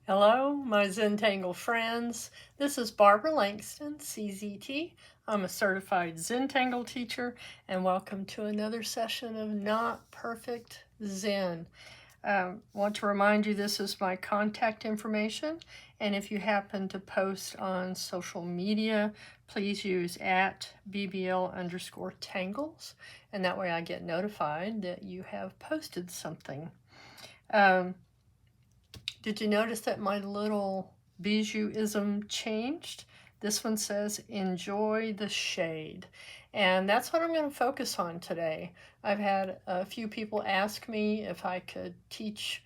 Hello, my Zentangle friends. This is Barbara Langston, CZT. I'm a certified Zentangle teacher, and welcome to another session of Not Perfect Zen. Want to remind you this is my contact information, and if you happen to post on social media, please use @BBL_tangles, and that way I get notified that you have posted something. Did you notice that my little bijouism changed? This one says, enjoy the shade. And that's what I'm going to focus on today. I've had a few people ask me if I could teach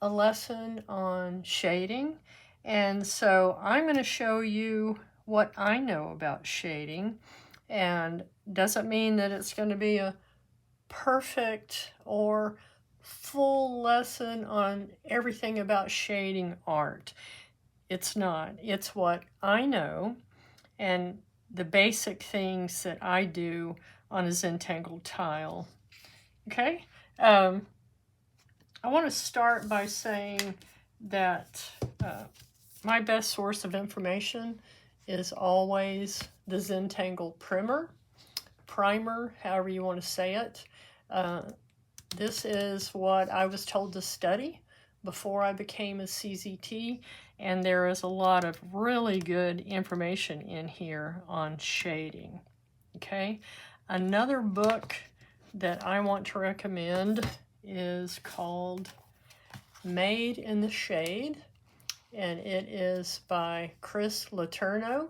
a lesson on shading. And so I'm going to show you what I know about shading. And doesn't mean that it's going to be a perfect or full lesson on everything about shading art. It's not. It's what I know and the basic things that I do on a Zentangle tile. Okay? I want to start by saying that my best source of information is always the Zentangle primer, however you want to say it. This is what I was told to study before I became a CZT, and there is a lot of really good information in here on shading. Okay, another book that I want to recommend is called Made in the Shade, and it is by Chris Letourneau,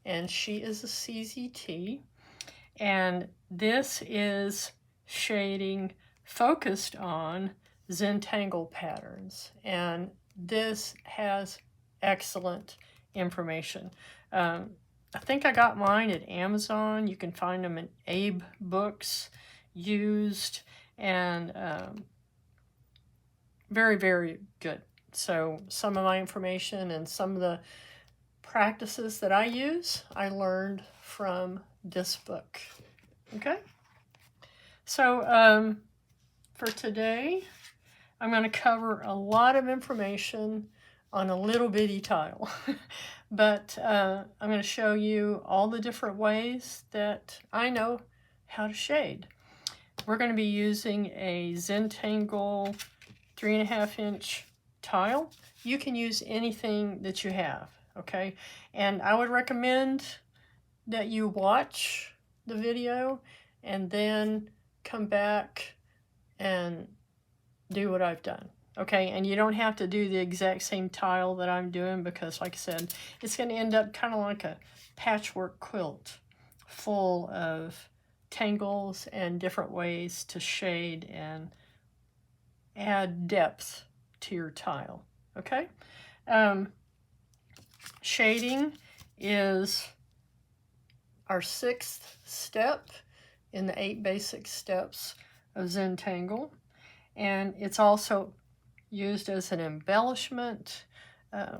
and she is a CZT, and this is shading focused on Zentangle patterns, and this has excellent information. I think I got mine at Amazon. You can find them in Abe Books, used, and very, very good. So some of my information and some of the practices that I use, I learned from this book. Okay? So, for today, I'm going to cover a lot of information on a little bitty tile, but I'm going to show you all the different ways that I know how to shade. We're going to be using a Zentangle 3.5-inch tile. You can use anything that you have, okay? And I would recommend that you watch the video and then come back and do what I've done. Okay, and you don't have to do the exact same tile that I'm doing because, like I said, it's going to end up kind of like a patchwork quilt full of tangles and different ways to shade and add depth to your tile. Okay? Shading is our 6th step in the 8 basic steps of Zentangle, and it's also used as an embellishment.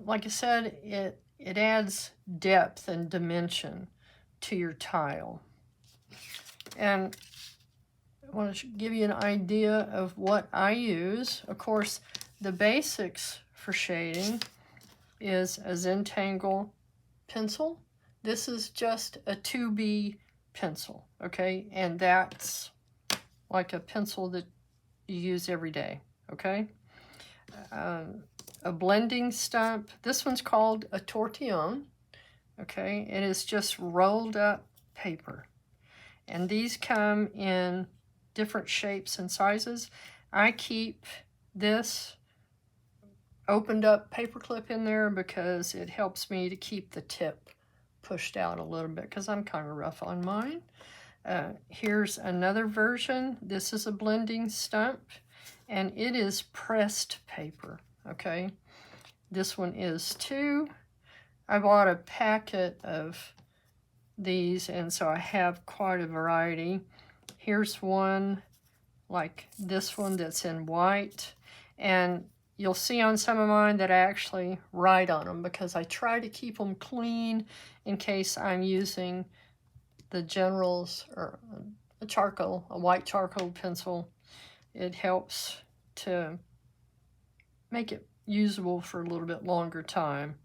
Like I said, it adds depth and dimension to your tile. And I want to give you an idea of what I use. Of course, the basics for shading is a Zentangle pencil. This is just a 2B pencil, okay? And that's like a pencil that you use every day, okay? A blending stump. This one's called a tortillon, okay? It is just rolled up paper. And these come in different shapes and sizes. I keep this opened up paper clip in there because it helps me to keep the tip pushed out a little bit because I'm kind of rough on mine. Here's another version. This is a blending stump, and it is pressed paper, okay? This one is too. I bought a packet of these, and so I have quite a variety. Here's one like this one that's in white, and you'll see on some of mine that I actually write on them because I try to keep them clean in case I'm using the General's or a white charcoal pencil. It helps to make it usable for a little bit longer time.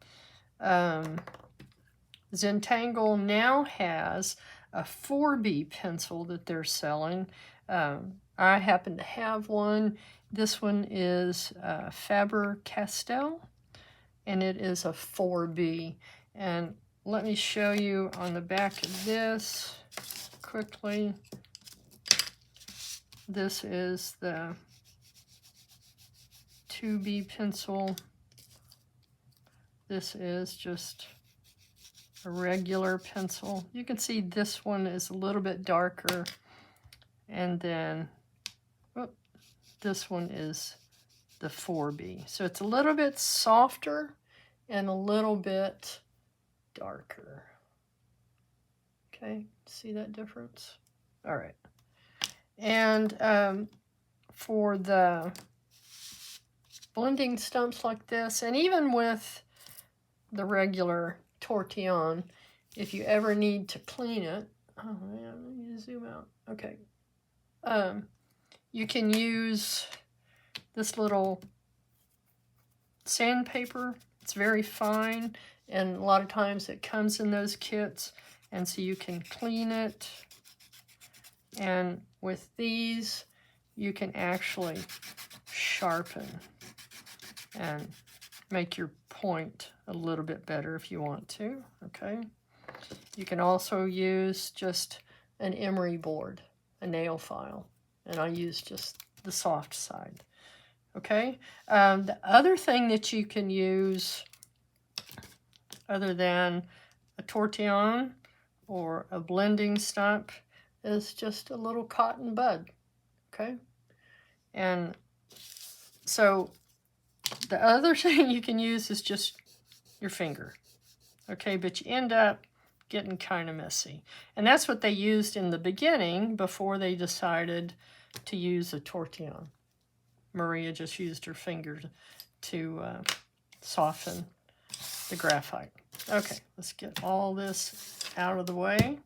Zentangle now has a 4B pencil that they're selling. I happen to have one. This one is Faber-Castell, and it is a 4B. And let me show you on the back of this quickly. This is the 2B pencil. This is just a regular pencil. You can see this one is a little bit darker, and then this one is the 4B. So it's a little bit softer and a little bit darker. Okay, see that difference? All right. And for the blending stumps like this, and even with the regular tortillon, if you ever need to clean it, oh man, I need to zoom out. Okay. You can use this little sandpaper. It's very fine, and a lot of times it comes in those kits, and so you can clean it. And with these, you can actually sharpen and make your point a little bit better if you want to, okay? You can also use just an emery board, a nail file, and I use just the soft side, okay? The other thing that you can use, other than a tortillon or a blending stump, is just a little cotton bud, okay? And so the other thing you can use is just your finger, okay? But you end up getting kind of messy. And that's what they used in the beginning before they decided to use a tortillon. Maria just used her finger to soften the graphite. Okay, let's get all this out of the way.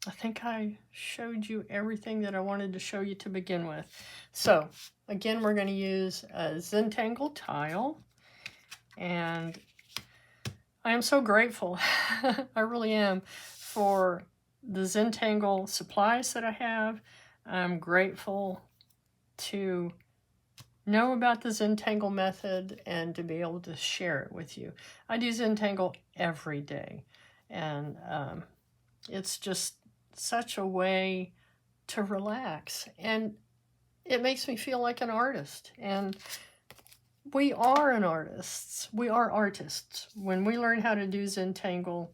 I think I showed you everything that I wanted to show you to begin with. So, again, we're going to use a Zentangle tile. And I am so grateful, I really am, for the Zentangle supplies that I have. I'm grateful to know about the Zentangle method and to be able to share it with you. I do Zentangle every day, and it's just such a way to relax, and it makes me feel like an artist. And we are artists. We are artists. When we learn how to do Zentangle,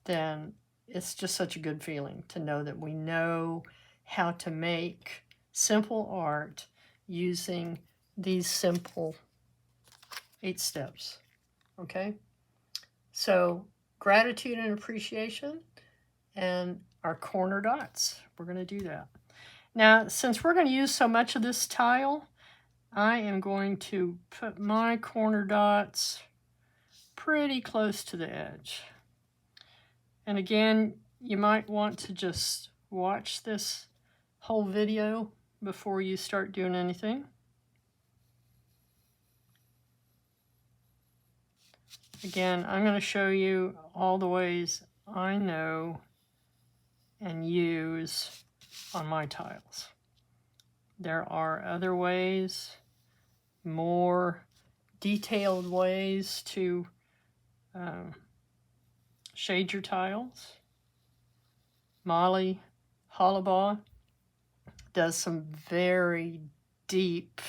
then it's just such a good feeling to know that we know how to make simple art using these simple 8 steps. Okay? So, gratitude and appreciation, and our corner dots. We're going to do that. Now, since we're going to use so much of this tile, I am going to put my corner dots pretty close to the edge. And again, you might want to just watch this whole video before you start doing anything. Again, I'm going to show you all the ways I know and use on my tiles. There are other ways, more detailed ways to shade your tiles. Molly Hollibaugh does some very deep,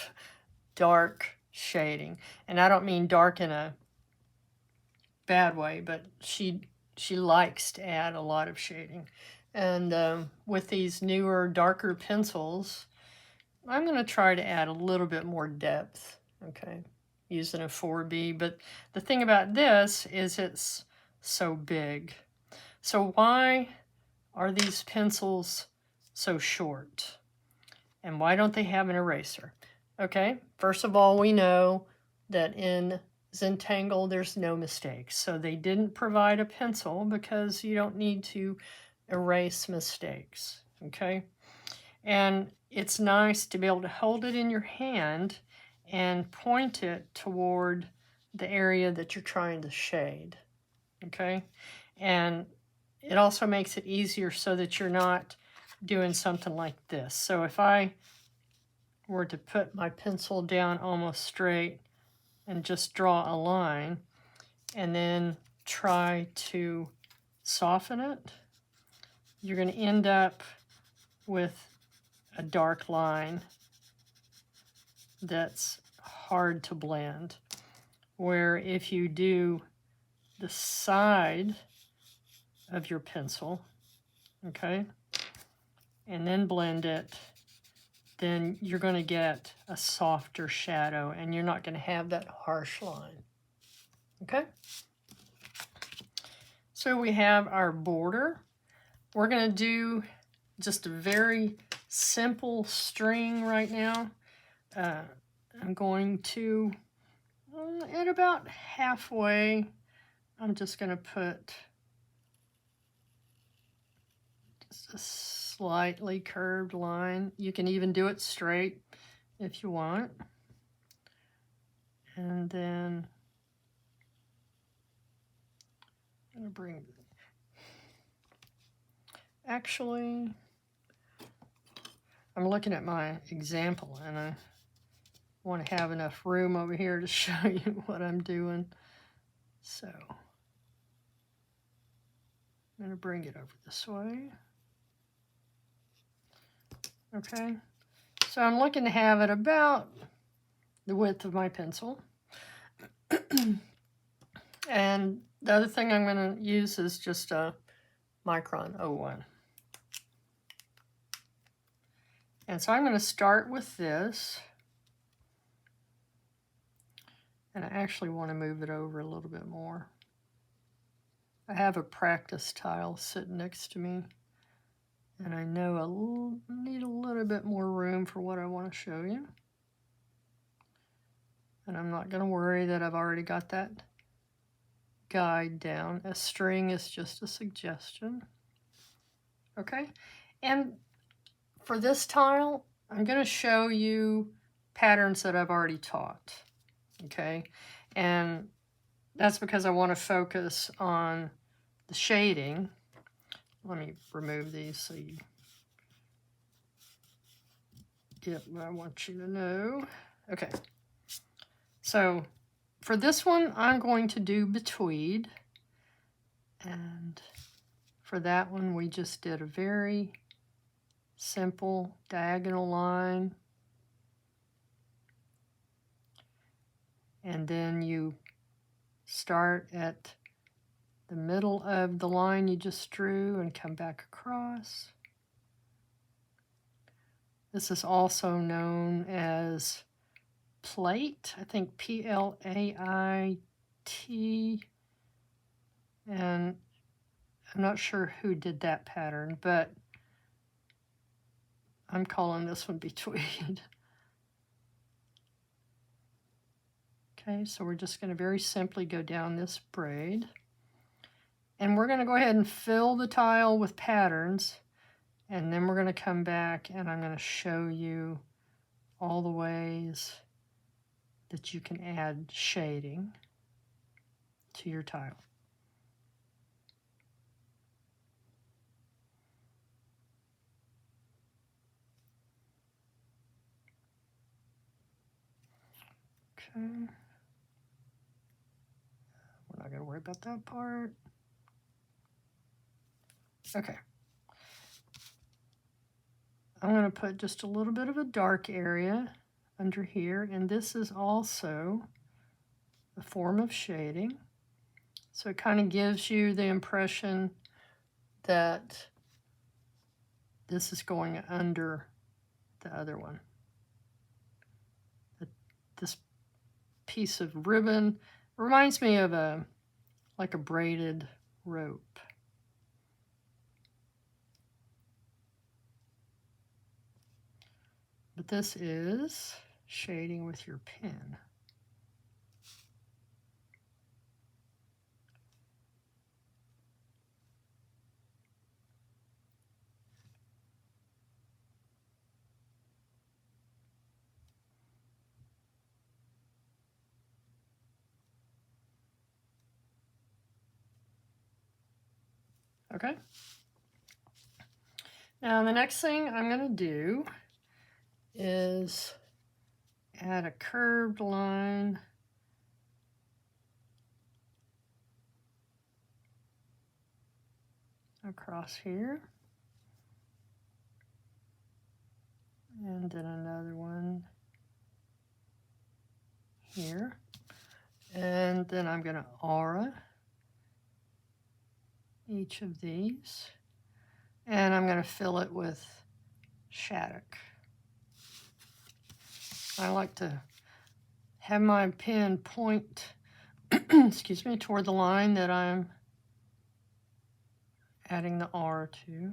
dark shading. And I don't mean dark in a bad way, but she likes to add a lot of shading. And with these newer, darker pencils, I'm going to try to add a little bit more depth, okay, using a 4B. But the thing about this is it's so big. So why are these pencils so short? And why don't they have an eraser? Okay, first of all, we know that in Zentangle there's no mistakes. So they didn't provide a pencil because you don't need to erase mistakes, okay? And it's nice to be able to hold it in your hand and point it toward the area that you're trying to shade, okay? And it also makes it easier so that you're not doing something like this. So if I were to put my pencil down almost straight and just draw a line and then try to soften it, you're going to end up with a dark line that's hard to blend. Where if you do the side of your pencil, okay, and then blend it, then you're going to get a softer shadow and you're not going to have that harsh line. Okay? So we have our border. We're going to do just a very simple string right now. I'm going to, at about halfway, I'm just going to put just a slightly curved line. You can even do it straight if you want. And then I'm going to bring, actually, I'm looking at my example and I want to have enough room over here to show you what I'm doing. So I'm going to bring it over this way. Okay, so I'm looking to have it about the width of my pencil. And the other thing I'm going to use is just a Micron 01. And so I'm going to start with this. And I actually want to move it over a little bit more. I have a practice tile sitting next to me. And I know I need a little bit more room for what I want to show you. And I'm not going to worry that I've already got that guide down. A string is just a suggestion. Okay, and for this tile, I'm going to show you patterns that I've already taught. Okay, and that's because I want to focus on the shading. Let me remove these so you get what I want you to know. Okay, so for this one, I'm going to do Betweed. And for that one, we just did a very simple diagonal line. And then you start at the middle of the line you just drew and come back across. This is also known as plait. I think Plait. And I'm not sure who did that pattern, but I'm calling this one Betweed. Okay, so we're just going to very simply go down this braid. And we're going to go ahead and fill the tile with patterns. And then we're going to come back and I'm going to show you all the ways that you can add shading to your tile. Okay. We're not going to worry about that part. Okay. I'm going to put just a little bit of a dark area under here, and this is also a form of shading. So it kind of gives you the impression that this is going under the other one. This piece of ribbon reminds me of like a braided rope. But this is shading with your pen. Okay. Now the next thing I'm going to do is add a curved line across here, and then another one here, and then I'm going to aura each of these, and I'm going to fill it with Shattuck. I like to have my pen point excuse me, toward the line that I'm adding the aura to.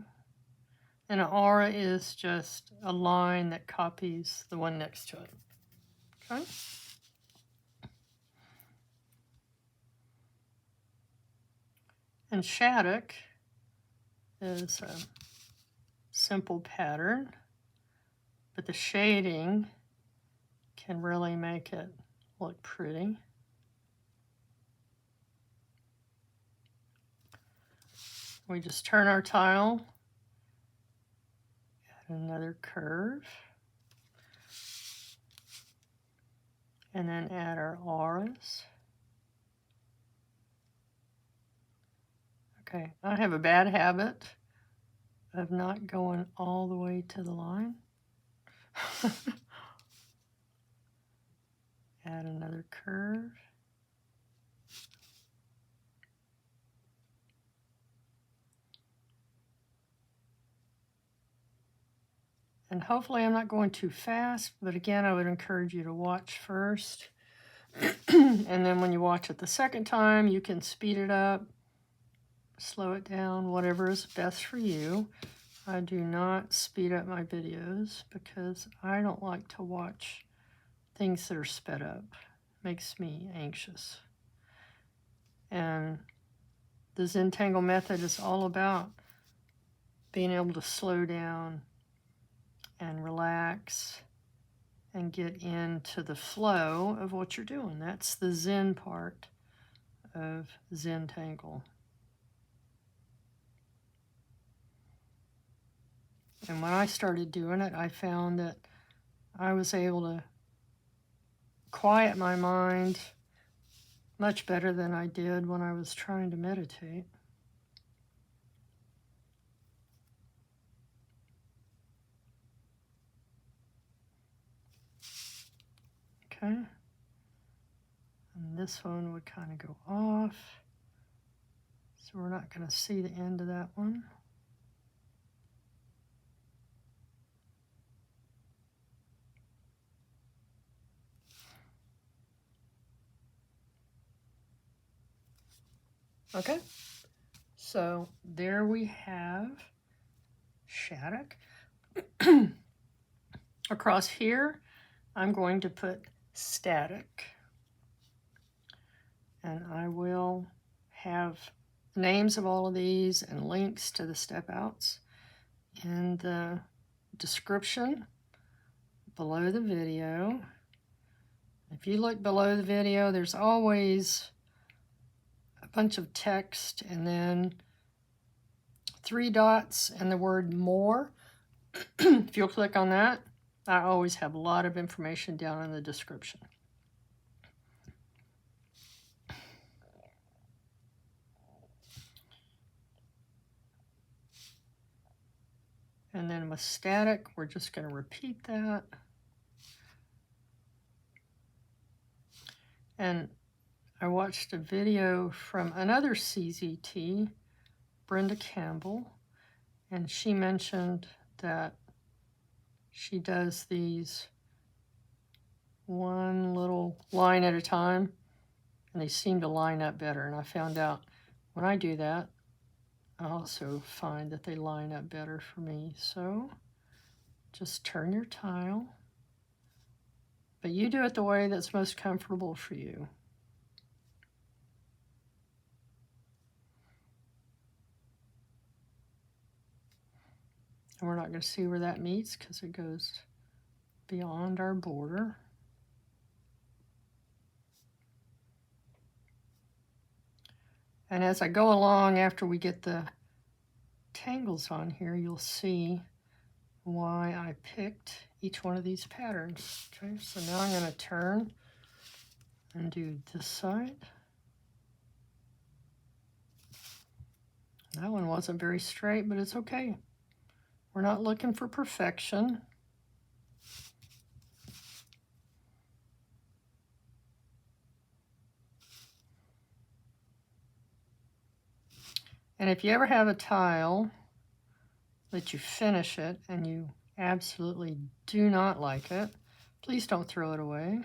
And an aura is just a line that copies the one next to it. Okay? And Shattuck is a simple pattern, but the shading can really make it look pretty. We just turn our tile, add another curve, and then add our auras. Okay, I have a bad habit of not going all the way to the line. Add another curve. And hopefully I'm not going too fast, but again, I would encourage you to watch first. And then when you watch it the second time, you can speed it up, slow it down, whatever is best for you. I do not speed up my videos because I don't like to watch things that are sped up. It makes me anxious. And the Zentangle method is all about being able to slow down and relax and get into the flow of what you're doing. That's the Zen part of Zentangle. And when I started doing it, I found that I was able to quiet my mind much better than I did when I was trying to meditate. Okay. And this one would kind of go off. So we're not going to see the end of that one. Okay, so there we have Shattuck. Across here, I'm going to put static. And I will have names of all of these and links to the step outs in the description below the video. If you look below the video, there's always a bunch of text and then 3 dots and the word more. If you'll click on that, I always have a lot of information down in the description. And then with static, we're just going to repeat that. And I watched a video from another CZT, Brenda Campbell, and she mentioned that she does these one little line at a time, and they seem to line up better. And I found out when I do that, I also find that they line up better for me. So just turn your tile, but you do it the way that's most comfortable for you. And we're not going to see where that meets because it goes beyond our border. And as I go along, after we get the tangles on here, you'll see why I picked each one of these patterns. Okay, so now I'm going to turn and do this side. That one wasn't very straight, but it's okay. We're not looking for perfection. And if you ever have a tile that you finish it and you absolutely do not like it, please don't throw it away.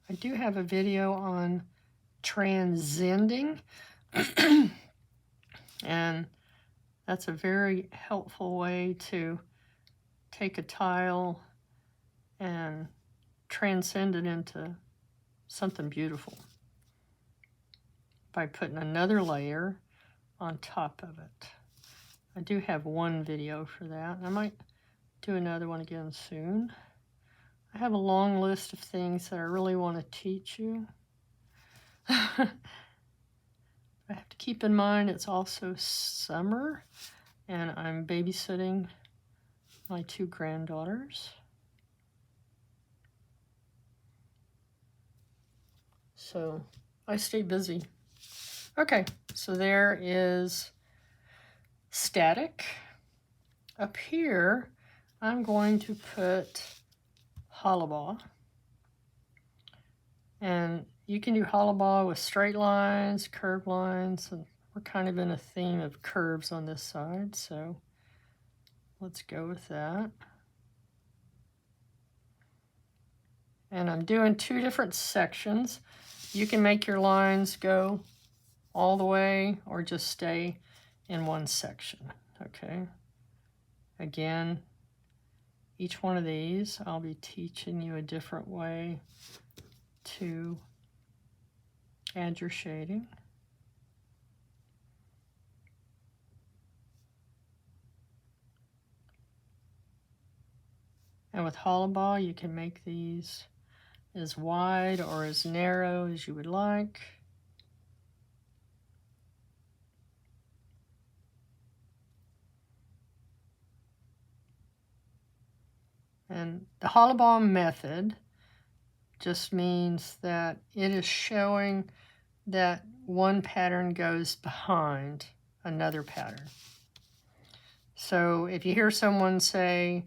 I do have a video on transcending, and that's a very helpful way to take a tile and transcend it into something beautiful by putting another layer on top of it. I do have one video for that. I might do another one again soon. I have a long list of things that I really want to teach you. I have to keep in mind it's also summer and I'm babysitting my 2 granddaughters. So I stay busy. Okay, so there is static. Up here, I'm going to put Hollibaugh. And you can do Hollibaugh with straight lines, curved lines, and we're kind of in a theme of curves on this side, so let's go with that. And I'm doing 2 different sections. You can make your lines go all the way or just stay in one section, okay? Again, each one of these, I'll be teaching you a different way to add your shading. And with Hollibaugh, you can make these as wide or as narrow as you would like. And the Hollibaugh method just means that it is showing that one pattern goes behind another pattern. So if you hear someone say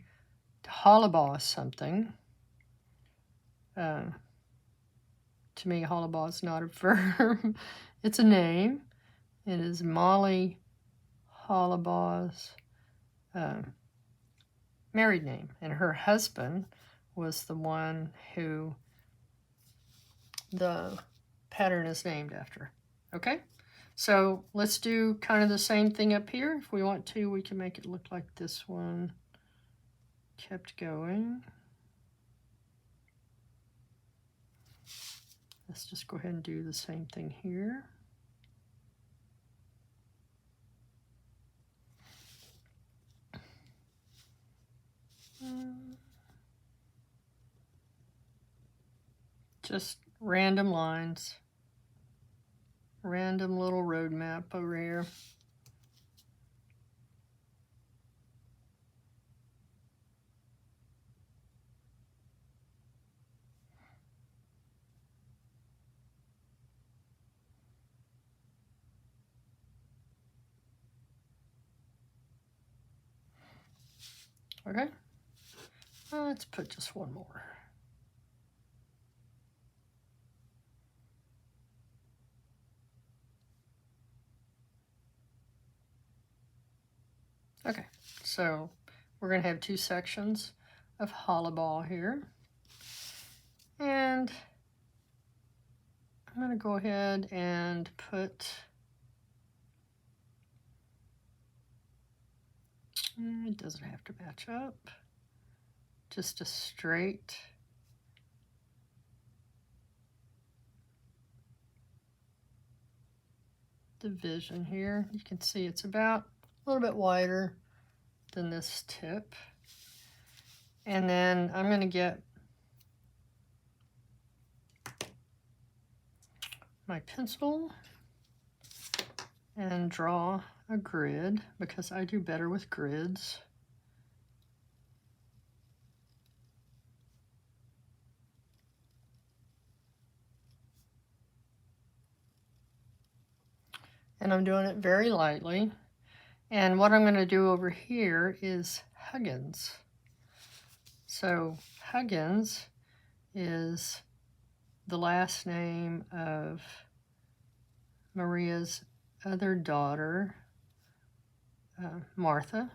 to Hollibaugh something, to me Hollibaugh is not a verb, it's a name. It is Molly Hollibaugh's married name, and her husband was the one who the pattern is named after. Okay, so let's do kind of the same thing up here. If we want to, we can make it look like this one kept going. Let's just go ahead and do the same thing here. Just random lines, random little road map over here. Okay, let's put just one more. Okay, so we're going to have 2 sections of Hollibaugh here. And I'm going to go ahead and put, it doesn't have to match up, just a straight division here. You can see it's about a little bit wider than this tip. And then I'm going to get my pencil and draw a grid because I do better with grids. And I'm doing it very lightly. And what I'm going to do over here is Huggins. So Huggins is the last name of Maria's other daughter, Martha.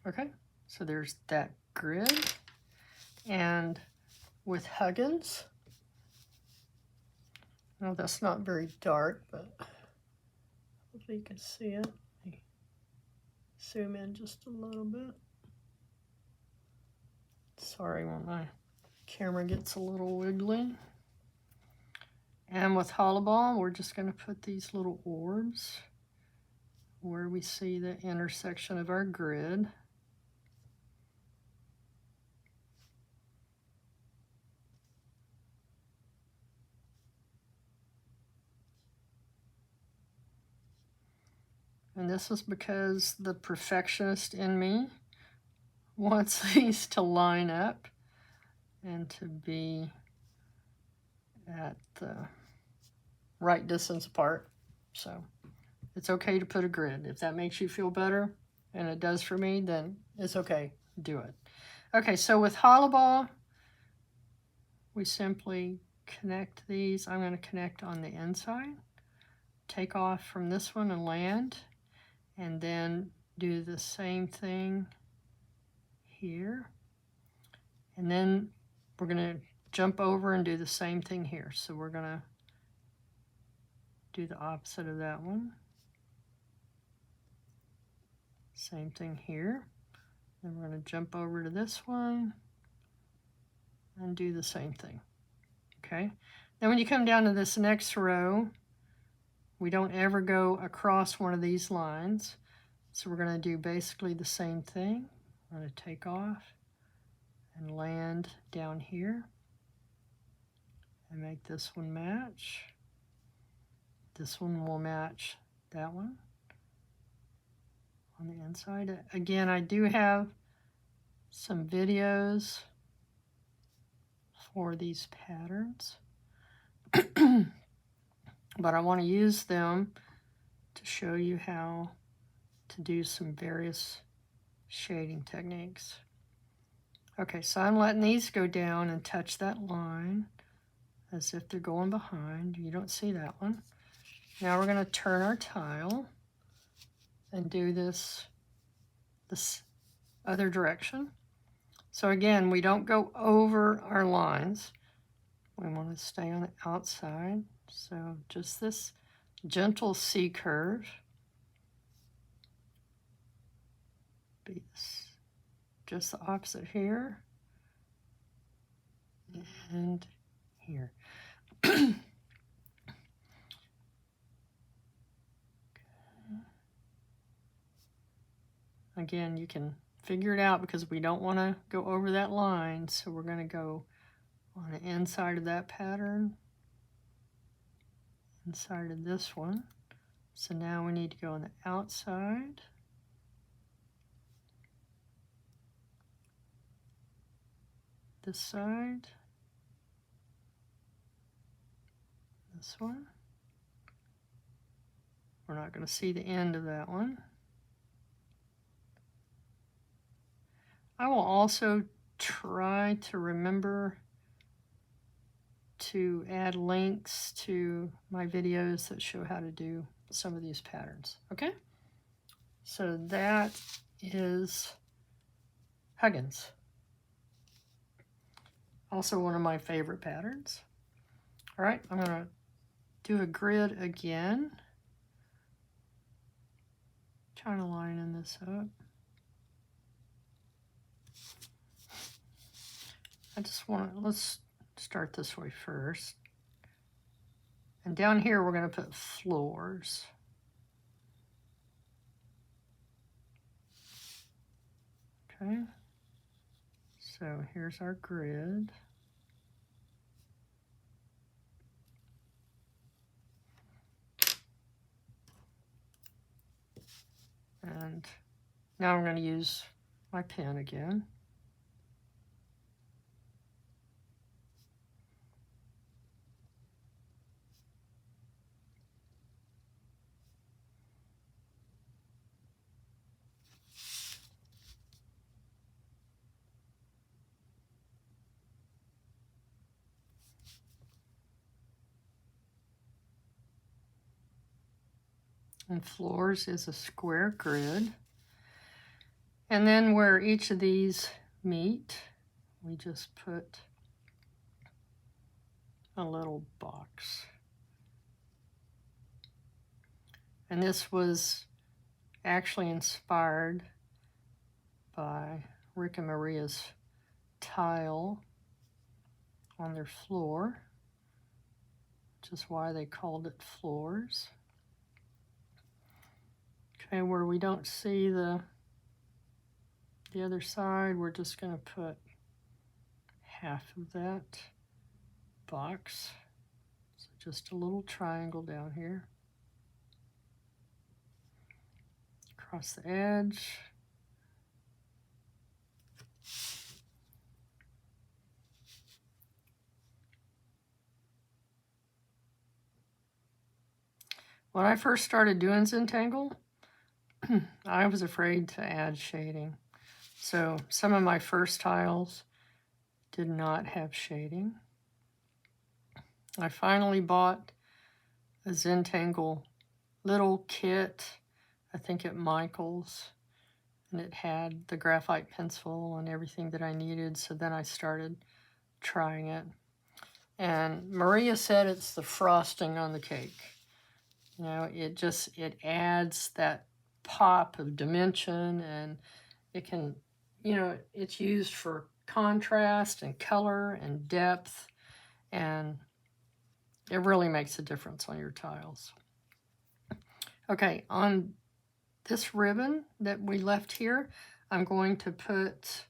Okay, so there's that grid. And with Huggins, no, that's not very dark, but hopefully you can see it. Let me zoom in just a little bit. Sorry when my camera gets a little wiggly. And with Hollibaugh, we're just going to put these little orbs where we see the intersection of our grid. And this is because the perfectionist in me wants these to line up and to be at the right distance apart. So it's okay to put a grid. If that makes you feel better, and it does for me, then it's okay. Do it. Okay, so with Hollibaugh, we simply connect these. I'm going to connect on the inside, take off from this one and land, and then do the same thing here. And then we're going to jump over and do the same thing here. So we're going to do the opposite of that one. Same thing here. Then we're going to jump over to this one and do the same thing. Okay. Then when you come down to this next row, we don't ever go across one of these lines. So we're going to do basically the same thing. I'm going to take off and land down here and make this one match. This one will match that one on the inside. Again, I do have some videos for these patterns, but I want to use them to show you how to do some various shading techniques. Okay, so I'm letting these go down and touch that line as if they're going behind. You don't see that one. Now we're going to turn our tile and do this other direction. So again, we don't go over our lines. We want to stay on the outside. So just this gentle C curve. Be just the opposite here and here. Again, you can figure it out because we don't want to go over that line. So we're going to go on the inside of that pattern, inside of this one. So now we need to go on the outside. This side. This one. We're not going to see the end of that one. I will also try to remember to add links to my videos that show how to do some of these patterns. Okay? So that is Huggins. Also one of my favorite patterns. All right, I'm going to do a grid again. Trying to line in this up. I just want to, let's start this way first. And down here we're going to put Florz. Okay. So here's our grid. And now I'm going to use my pen again. And Florz is a square grid. And then where each of these meet, we just put a little box. And this was actually inspired by Rick and Maria's tile on their floor, which is why they called it Florz. Okay, where we don't see the other side, we're just going to put half of that box. So just a little triangle down here. Across the edge. When I first started doing Zentangle, I was afraid to add shading. So some of my first tiles did not have shading. I finally bought a Zentangle little kit, I think at Michael's, and it had the graphite pencil and everything that I needed. So then I started trying it. And Maria said it's the frosting on the cake. You know, it adds that pop of dimension, and it can, you know, it's used for contrast and color and depth, and it really makes a difference on your tiles. Okay, on this ribbon that we left here, I'm going to put,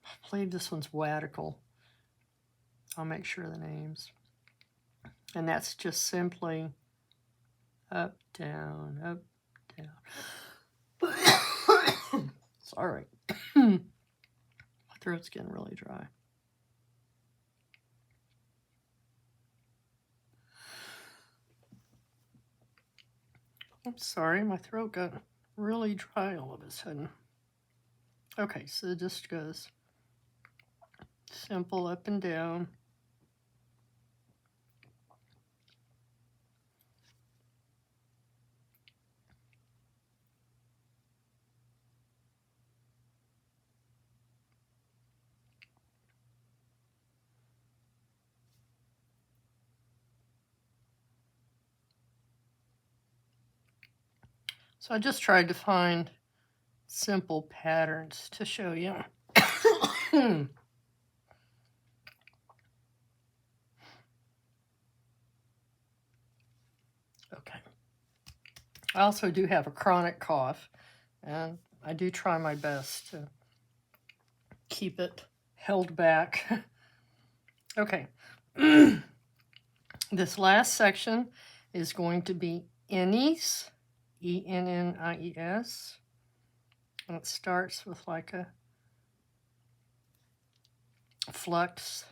I believe this one's Wadical. I'll make sure of the names. And that's just simply up, down, down. Sorry. My throat's getting really dry. I'm sorry, my throat got really dry all of a sudden. Okay, so it just goes simple up and down. So I just tried to find simple patterns to show you. Okay. I also do have a chronic cough, and I do try my best to keep it held back. Okay. This last section is going to be Ennies, E-N-N-I-E-S. And it starts with like a flux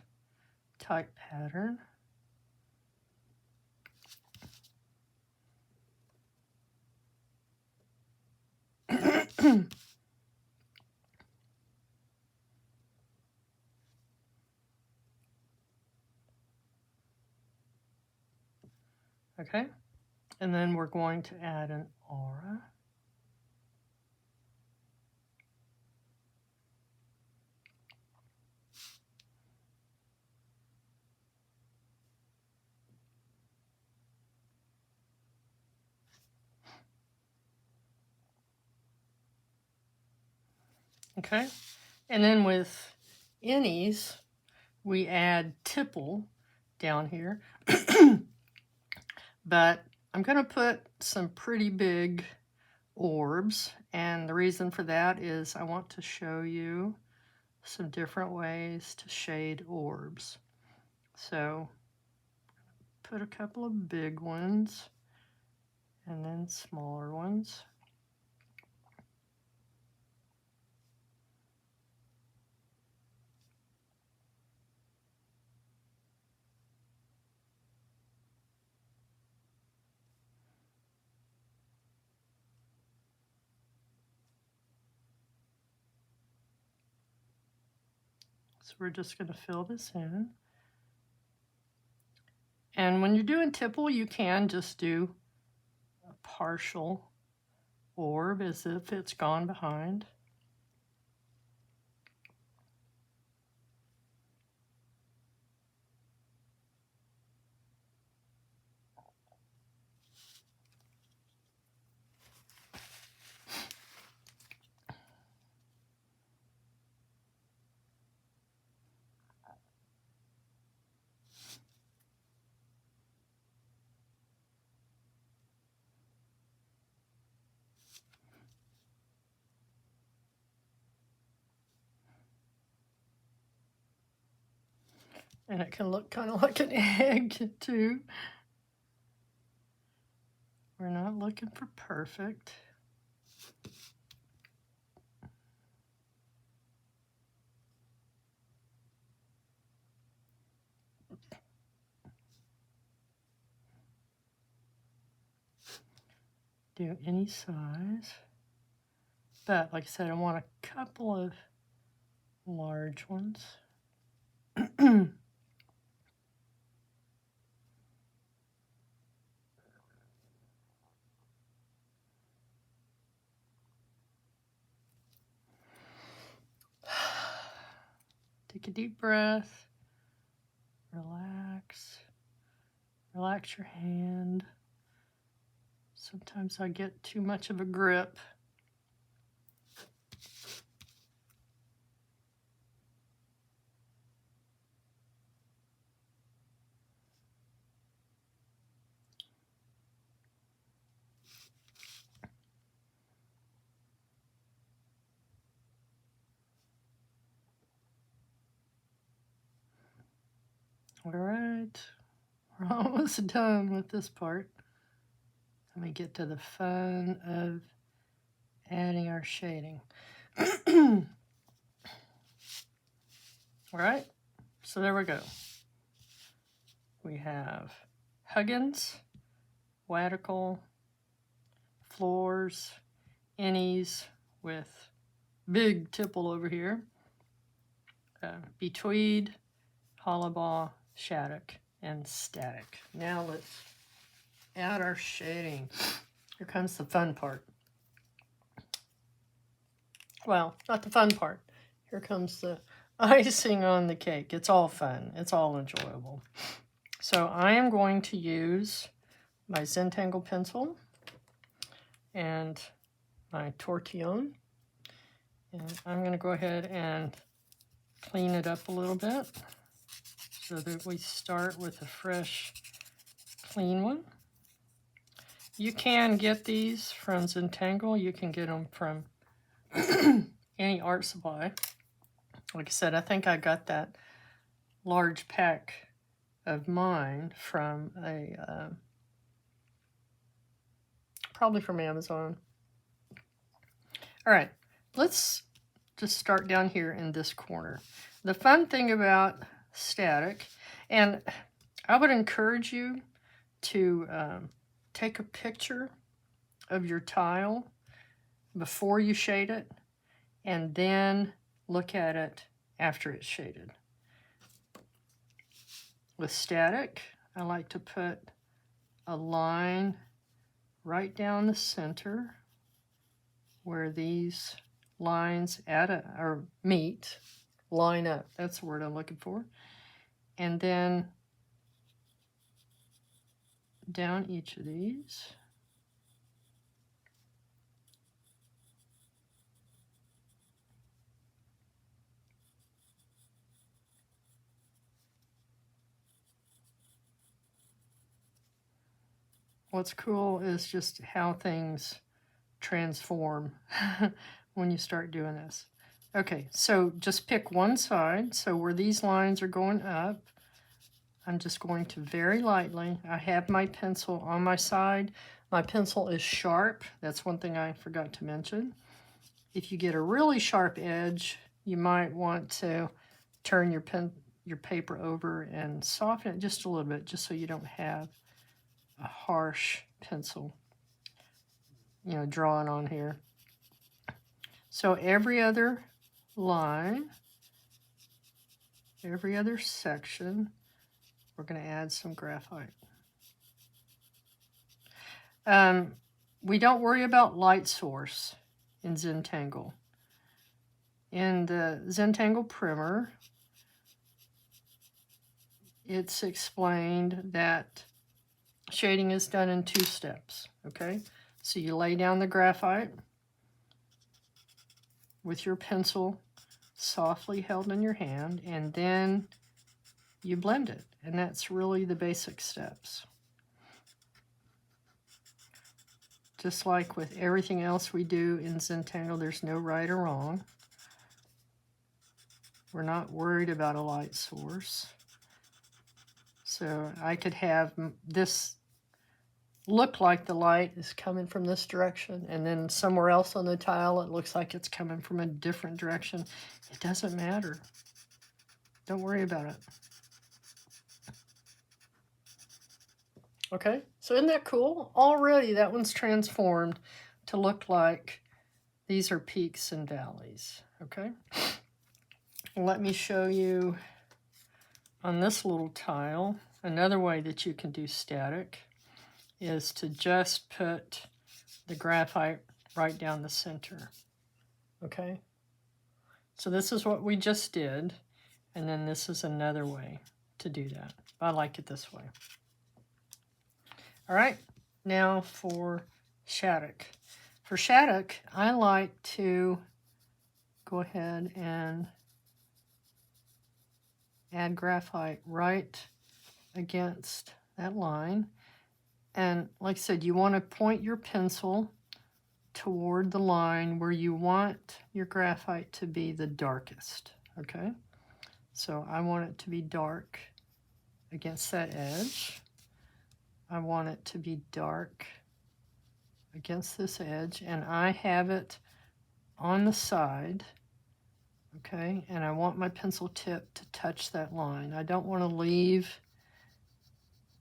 type pattern. Okay, and then we're going to add an aura. Okay, and then with Ennies, we add tipple down here. But I'm going to put some pretty big orbs, and the reason for that is I want to show you some different ways to shade orbs. So put a couple of big ones and then smaller ones. So we're just going to fill this in. And when you're doing tipple, you can just do a partial orb as if it's gone behind. And it can look kind of like an egg too. We're not looking for perfect. Do any size. But like I said, I want a couple of large ones. Take a deep breath. Relax. Relax your hand. Sometimes I get too much of a grip. All right, we're almost done with this part. Let me get to the fun of adding our shading. All right, so there we go. We have Huggins, Wadical, Florz, Ennies with big tipple over here, Betweed, Hollibaugh, Shattuck, and Static. Now let's add our shading. Here comes the fun part. Well, not the fun part. Here comes the icing on the cake. It's all fun. It's all enjoyable. So I am going to use my Zentangle pencil and my tortillon. And I'm going to go ahead and clean it up a little bit so that we start with a fresh, clean one. You can get these from Zentangle. You can get them from any art supply. Like I said, I think I got that large pack of mine from a probably from Amazon. All right, let's just start down here in this corner. The fun thing about Static, and I would encourage you to take a picture of your tile before you shade it, and then look at it after it's shaded. With Static, I like to put a line right down the center where these lines meet, line up. That's the word I'm looking for. And then down each of these. What's cool is just how things transform when you start doing this. Okay, so just pick one side. So where these lines are going up, I'm just going to very lightly, I have my pencil on my side. My pencil is sharp. That's one thing I forgot to mention. If you get a really sharp edge, you might want to turn your paper over and soften it just a little bit, just so you don't have a harsh pencil, drawing on here. So every other line, every other section, we're going to add some graphite. We don't worry about light source in Zentangle. In the Zentangle primer, it's explained that shading is done in 2 steps, okay? So you lay down the graphite with your pencil softly held in your hand, and then you blend it. And that's really the basic steps. Just like with everything else we do in Zentangle, there's no right or wrong. We're not worried about a light source. So I could have this look like the light is coming from this direction, and then somewhere else on the tile it looks like it's coming from a different direction. It doesn't matter. Don't worry about it. Okay, so isn't that cool? Already that one's transformed to look like these are peaks and valleys, okay? Let me show you on this little tile, another way that you can do static is to just put the graphite right down the center, okay? So this is what we just did, and then this is another way to do that. I like it this way. All right, now for Shattuck. For Shattuck, I like to go ahead and add graphite right against that line. And like I said, you want to point your pencil toward the line where you want your graphite to be the darkest, okay? So I want it to be dark against that edge. I want it to be dark against this edge, and I have it on the side, okay? And I want my pencil tip to touch that line. I don't want to leave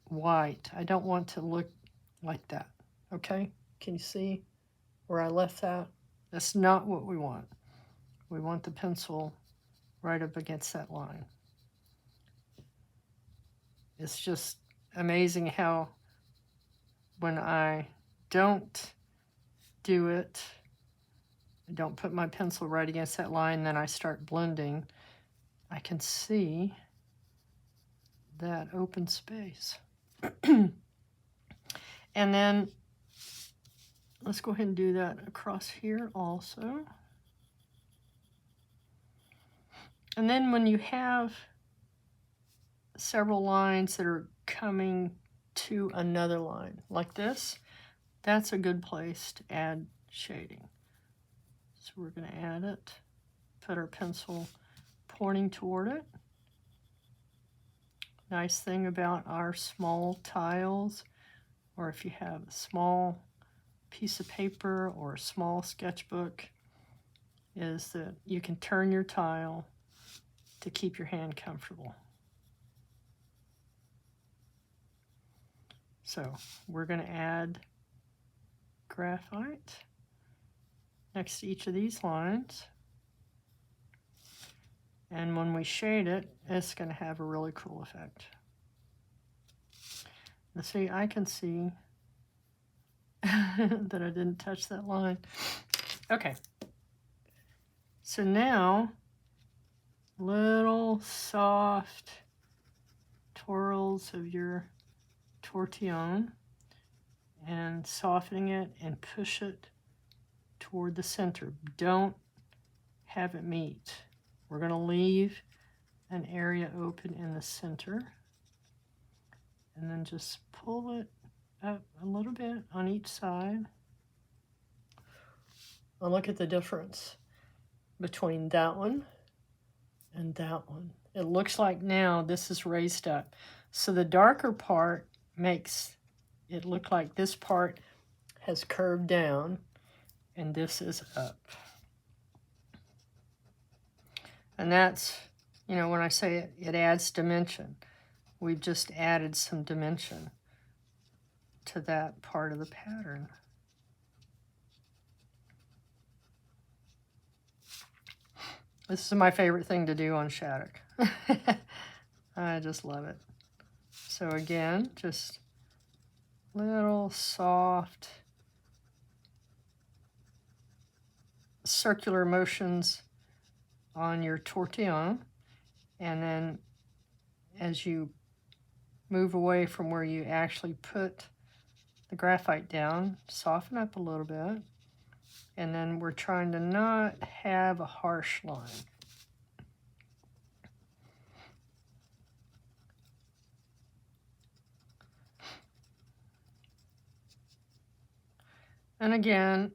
white. I don't want to look like that, okay? Can you see where I left that? That's not what we want. We want the pencil right up against that line. It's just amazing how when I don't do it, I don't put my pencil right against that line, then I start blending, I can see that open space. And then let's go ahead and do that across here also. And then when you have several lines that are coming to another line like this, that's a good place to add shading. So we're going to add it, put our pencil pointing toward it. Nice thing about our small tiles, or if you have a small piece of paper or a small sketchbook, is that you can turn your tile to keep your hand comfortable. So we're going to add graphite next to each of these lines. And when we shade it, it's going to have a really cool effect. Now see, I can see that I didn't touch that line. Okay. So now, little soft twirls of your tortillon and softening it and push it toward the center. Don't have it meet. We're going to leave an area open in the center and then just pull it up a little bit on each side. I'll look at the difference between that one and that one. It looks like now this is raised up. So the darker part makes it look like this part has curved down and this is up. And that's, you know, when I say it adds dimension, we've just added some dimension to that part of the pattern. This is my favorite thing to do on Shattuck. I just love it. So again, just little soft circular motions on your tortillon, and then as you move away from where you actually put the graphite down, soften up a little bit, and then we're trying to not have a harsh line. And again,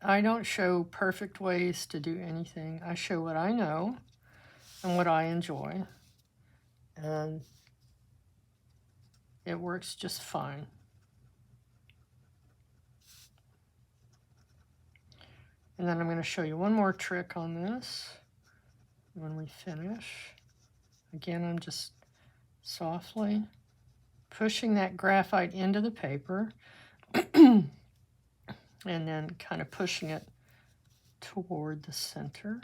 I don't show perfect ways to do anything. I show what I know and what I enjoy, and it works just fine. And then I'm going to show you one more trick on this when we finish. Again, I'm just softly pushing that graphite into the paper and then kind of pushing it toward the center.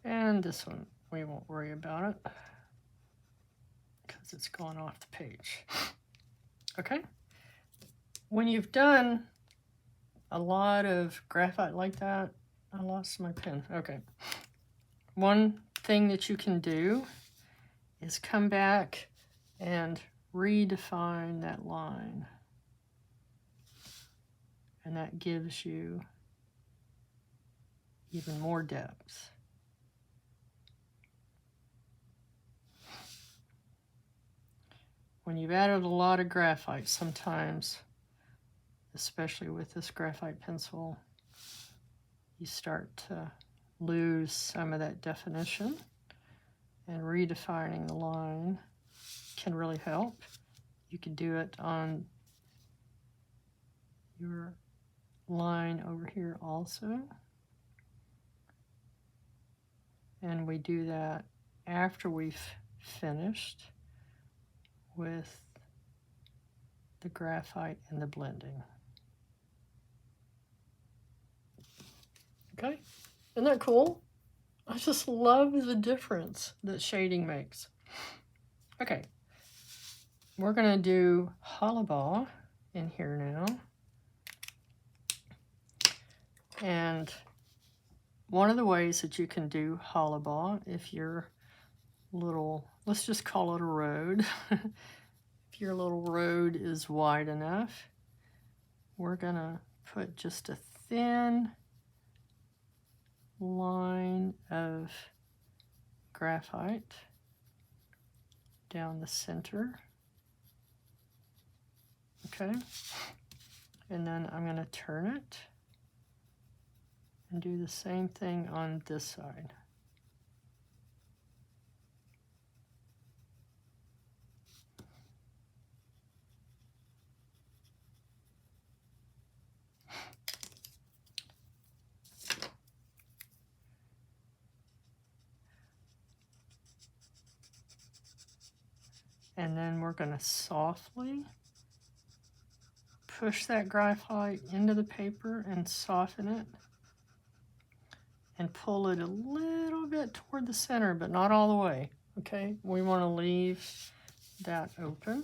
And this one, we won't worry about it because it's gone off the page. Okay? When you've done a lot of graphite like that, I lost my pen. Okay. One thing that you can do is come back and redefine that line. And that gives you even more depth. When you've added a lot of graphite, sometimes, especially with this graphite pencil, you start to lose some of that definition, and redefining the line can really help. You can do it on your line over here also. And we do that after we've finished with the graphite and the blending. Okay, isn't that cool? I just love the difference that shading makes. Okay, we're gonna do Hollibaugh in here now. And one of the ways that you can do Hollibaugh, if your little, let's just call it a road, if your little road is wide enough, we're gonna put just a thin line of graphite down the center. Okay, and then I'm going to turn it and do the same thing on this side. And then we're going to softly push that graphite into the paper and soften it and pull it a little bit toward the center, but not all the way. Okay, we want to leave that open.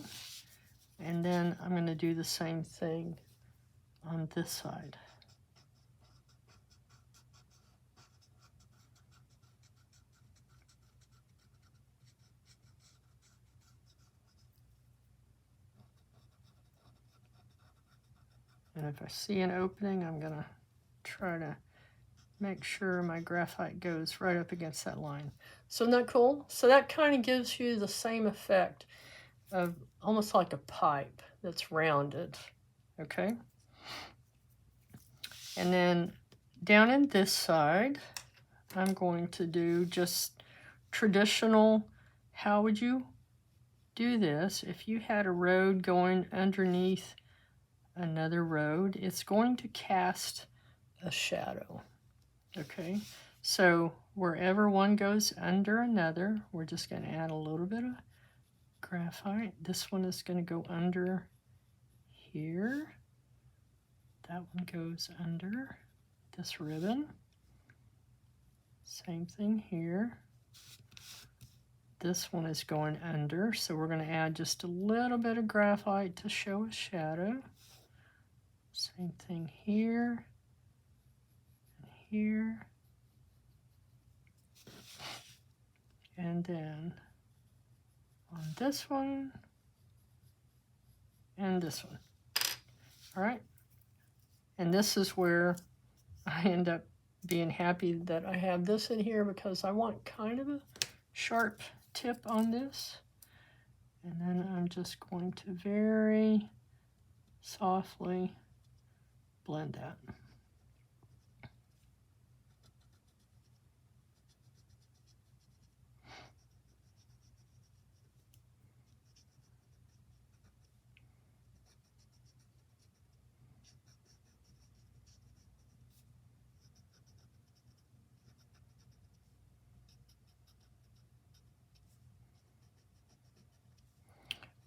And then I'm going to do the same thing on this side. And if I see an opening, I'm going to try to make sure my graphite goes right up against that line. So isn't that cool? So that kind of gives you the same effect of almost like a pipe that's rounded, okay? And then down in this side, I'm going to do just traditional, how would you do this if you had a road going underneath another road, it's going to cast a shadow. Okay, so wherever one goes under another, we're just going to add a little bit of graphite. This one is going to go under here. That one goes under this ribbon. Same thing here. This one is going under, so we're going to add just a little bit of graphite to show a shadow. Same thing here and here. And then on this one and this one. All right. And this is where I end up being happy that I have this in here, because I want kind of a sharp tip on this. And then I'm just going to very softly blend that.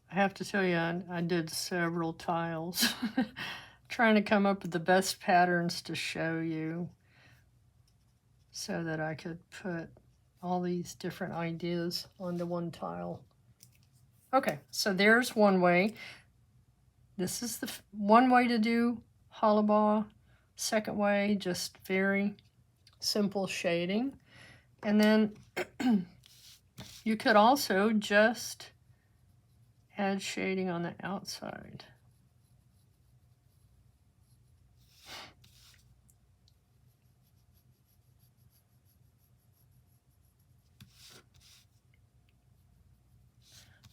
I have to tell you, I did several tiles trying to come up with the best patterns to show you so that I could put all these different ideas onto one tile. Okay, so there's one way. This is the one way to do Hollibaugh. Second way, just very simple shading. And then you could also just add shading on the outside.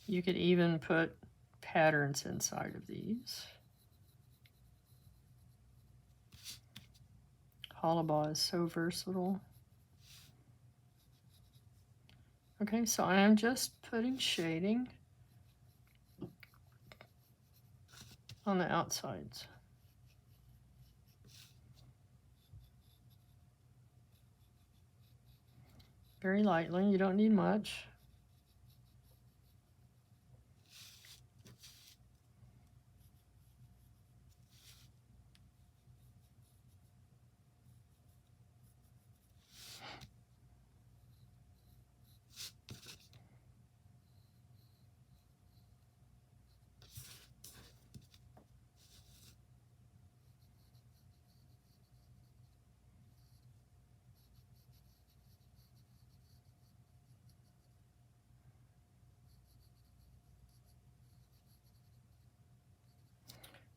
You could even put patterns inside of these. Hollibaugh is so versatile. Okay, so I am just putting shading on the outsides. Very lightly, you don't need much.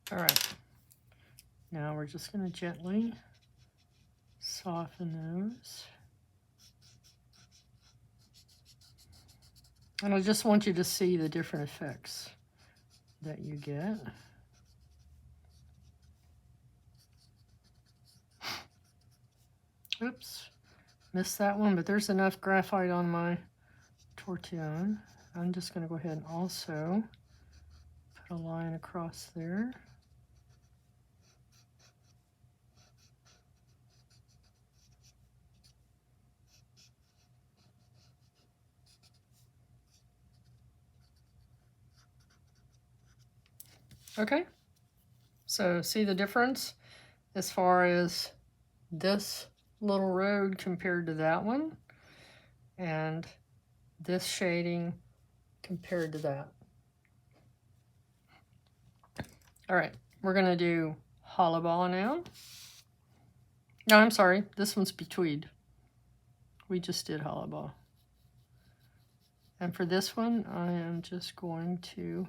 All right, now we're just going to gently soften those. And I just want you to see the different effects that you get. Oops, missed that one, but there's enough graphite on my tortillon. I'm just going to go ahead and also put a line across there. Okay, so see the difference as far as this little road compared to that one, and this shading compared to that. All right, we're gonna do Hollibaugh now. No, I'm sorry, this one's Betweed. We just did Hollibaugh. And for this one, I am just going to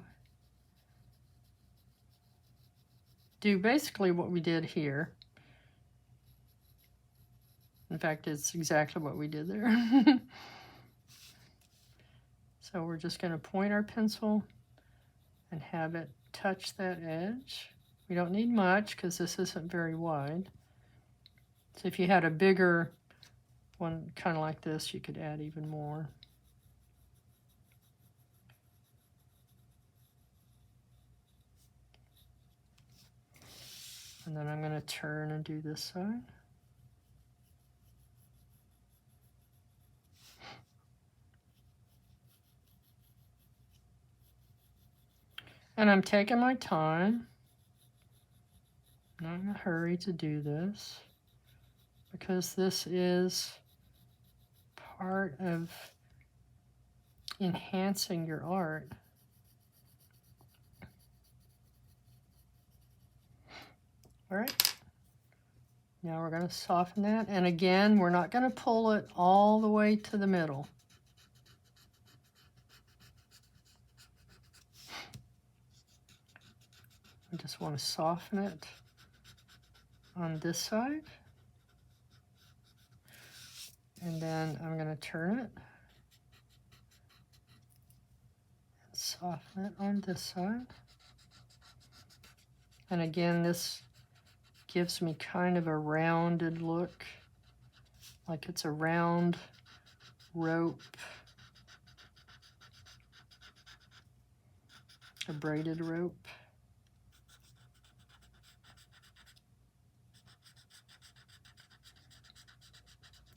do basically what we did here. In fact, it's exactly what we did there. So we're just going to point our pencil and have it touch that edge. We don't need much because this isn't very wide. So if you had a bigger one kind of like this, you could add even more. And then I'm going to turn and do this side. And I'm taking my time. Not in a hurry to do this, because this is part of enhancing your art. All right. Now we're going to soften that. And again, we're not going to pull it all the way to the middle. I just want to soften it on this side. And then I'm going to turn it. And soften it on this side. And again, this gives me kind of a rounded look, like it's a round rope, a braided rope.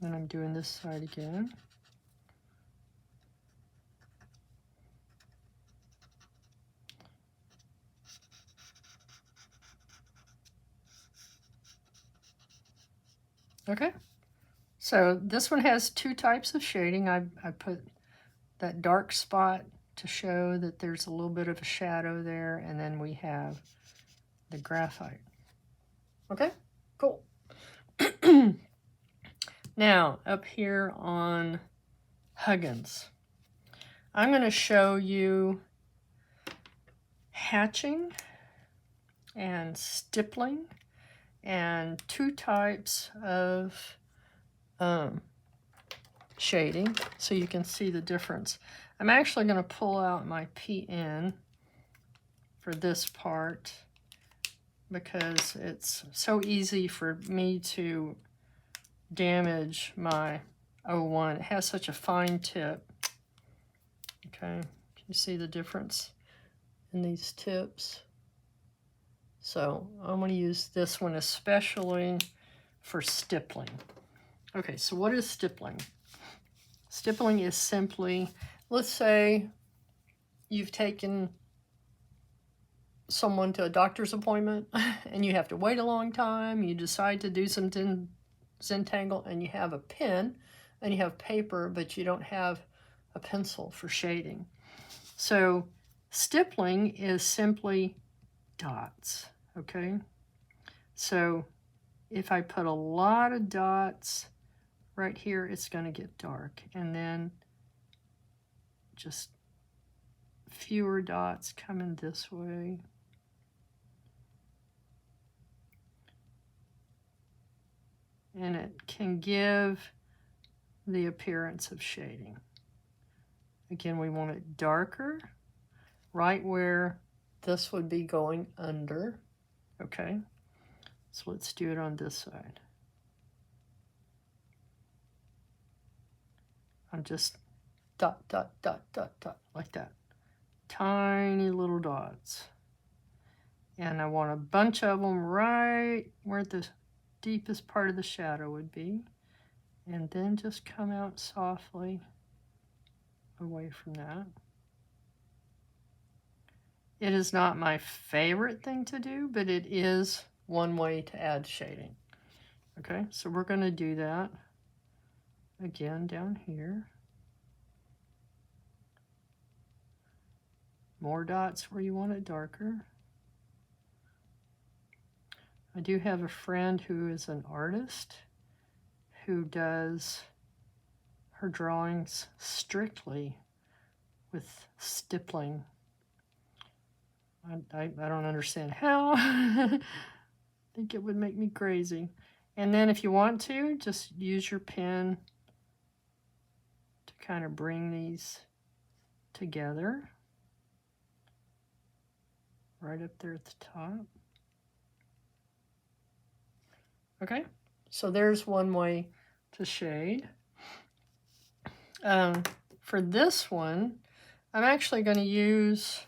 And I'm doing this side again. Okay, so this one has two types of shading. I put that dark spot to show that there's a little bit of a shadow there, and then we have the graphite. Okay, cool. Now, up here on Huggins, I'm going to show you hatching and stippling and two types of shading so you can see the difference. I'm actually going to pull out my PN for this part because it's so easy for me to damage my 01. It has such a fine tip. Okay, can you see the difference in these tips? So I'm going to use this one especially for stippling. Okay, so what is stippling? Stippling is simply, let's say you've taken someone to a doctor's appointment and you have to wait a long time. You decide to do some Zentangle and you have a pen and you have paper, but you don't have a pencil for shading. So stippling is simply dots, okay? So if I put a lot of dots right here, it's going to get dark. And then just fewer dots coming this way. And it can give the appearance of shading. Again, we want it darker, right where this would be going under. Okay, so let's do it on this side. I'm just dot, dot, dot, dot, dot, like that. Tiny little dots. And I want a bunch of them right where the deepest part of the shadow would be. And then just come out softly away from that. It is not my favorite thing to do, but it is one way to add shading. Okay, so we're going to do that again down here. More dots where you want it darker. I do have a friend who is an artist who does her drawings strictly with stippling. I don't understand how. I think it would make me crazy. And then if you want to, just use your pen to kind of bring these together. Right up there at the top. Okay, so there's one way to shade. For this one, I'm actually going to use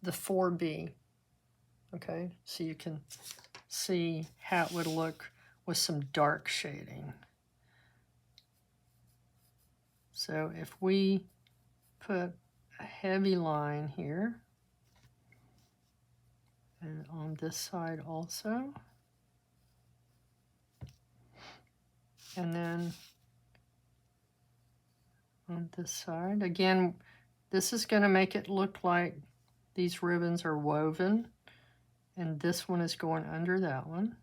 the 4B. Okay, so you can see how it would look with some dark shading. So if we put a heavy line here, and on this side also, and then on this side, again, this is going to make it look like these ribbons are woven, and this one is going under that one.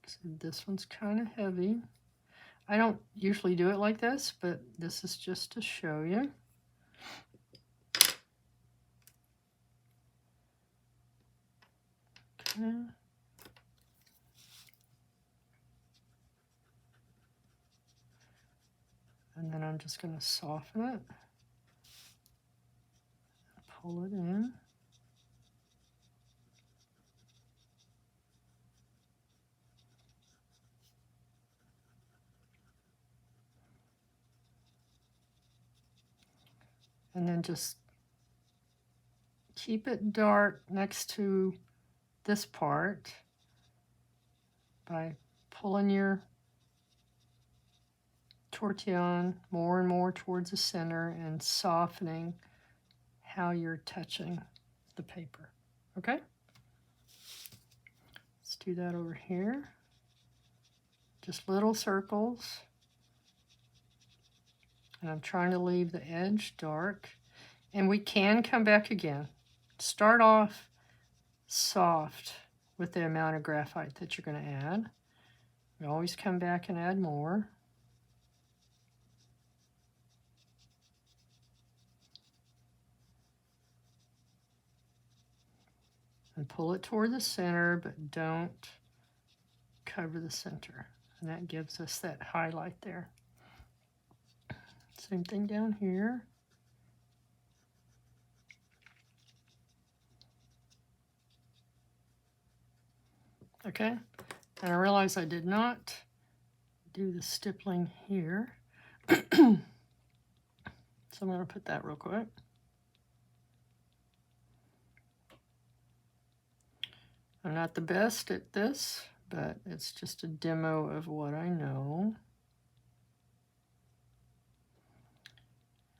So this one's kind of heavy. I don't usually do it like this, but this is just to show you. Okay. And then I'm just going to soften it, pull it in. And then just keep it dark next to this part by pulling your tortillon more and more towards the center and softening how you're touching the paper. Okay? Let's do that over here. Just little circles. And I'm trying to leave the edge dark. And we can come back again. Start off soft with the amount of graphite that you're going to add. You always come back and add more. And pull it toward the center, but don't cover the center. And that gives us that highlight there. Same thing down here. Okay, and I realize I did not do the stippling here. So I'm going to put that real quick. I'm not the best at this, but it's just a demo of what I know.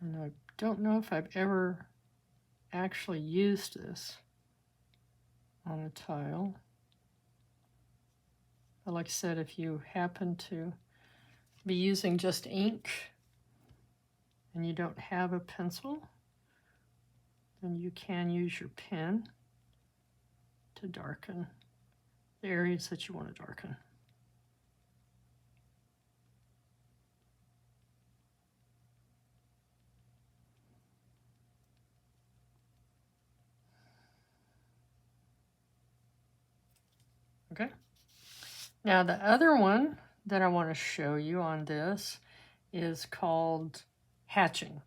And I don't know if I've ever actually used this on a tile. But like I said, if you happen to be using just ink and you don't have a pencil, then you can use your pen to darken the areas that you want to darken. Okay. Now the other one that I want to show you on this is called hatching.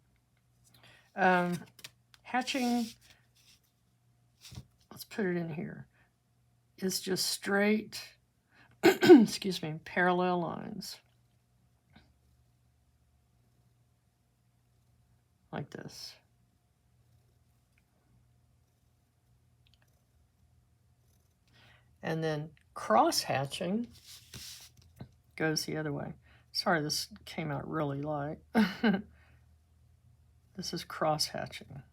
Hatching, let's put it in here, is just straight, excuse me, parallel lines. Like this. And then cross hatching goes the other way. Sorry, this came out really light. This is cross hatching.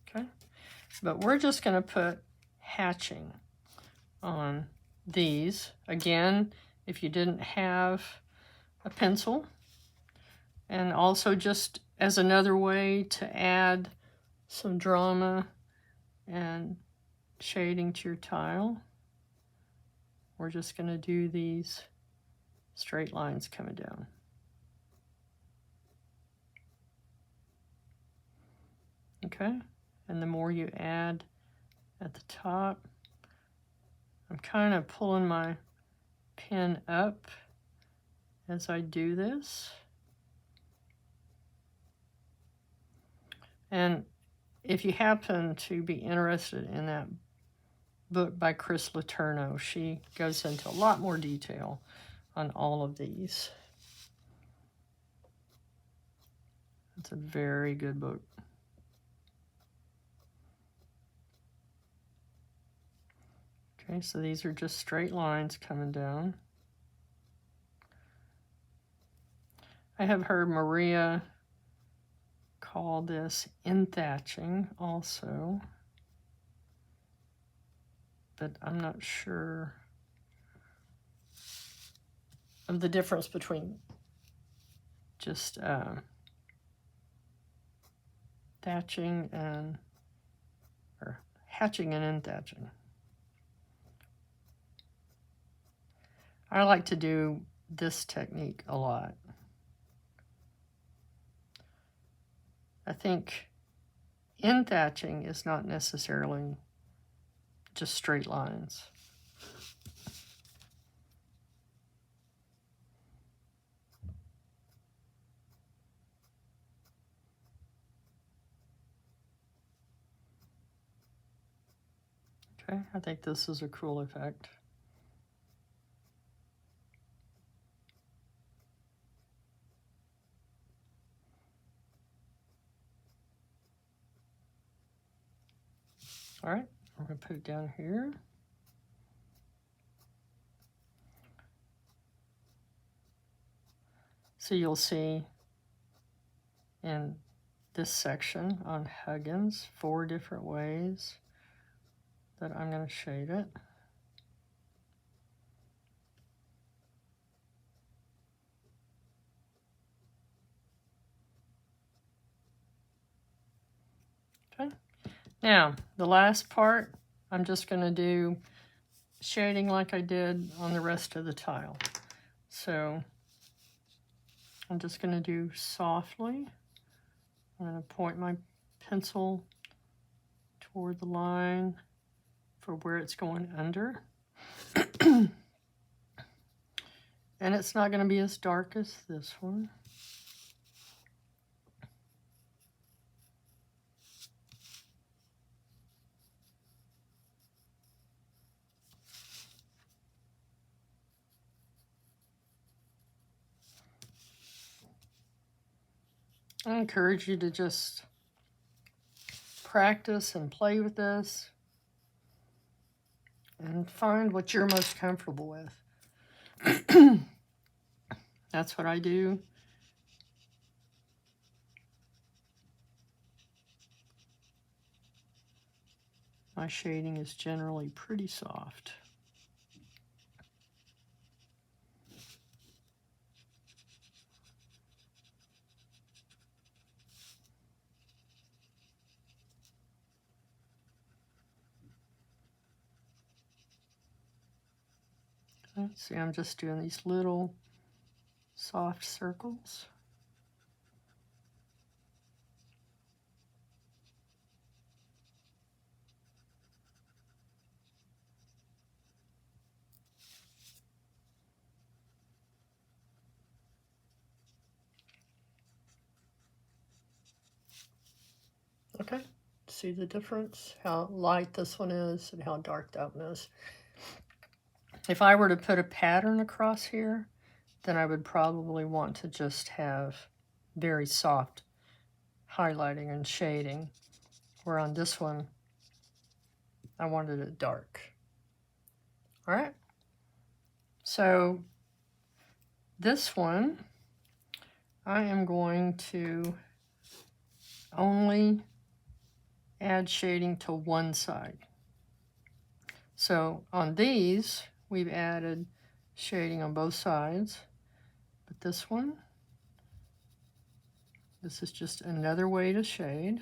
Okay, but we're just going to put hatching on these. Again, if you didn't have a pencil, and also just as another way to add some drama and shading to your tile, we're just going to do these straight lines coming down. Okay, and the more you add at the top, I'm kind of pulling my pen up as I do this. And if you happen to be interested in that book by Chris Letourneau, she goes into a lot more detail on all of these. It's a very good book. Okay, so these are just straight lines coming down. I have heard Maria call this in-thatching also, but I'm not sure of the difference between just thatching and, or hatching and in-thatching. I like to do this technique a lot. I think in-thatching is not necessarily just straight lines. Okay, I think this is a cool effect. All right, I'm going to put it down here. So you'll see in this section on Huggins 4 different ways that I'm going to shade it. Okay. Now, the last part, I'm just going to do shading like I did on the rest of the tile. So I'm just going to do softly. I'm going to point my pencil toward the line for where it's going under. And it's not going to be as dark as this one. I encourage you to just practice and play with this and find what you're most comfortable with. That's what I do. My shading is generally pretty soft. Okay, see, I'm just doing these little soft circles. Okay, see the difference? How light this one is and how dark that one is. If I were to put a pattern across here, then I would probably want to just have very soft highlighting and shading, where on this one, I wanted it dark. All right, so this one, I am going to only add shading to one side. So on these, we've added shading on both sides, but this one, this is just another way to shade.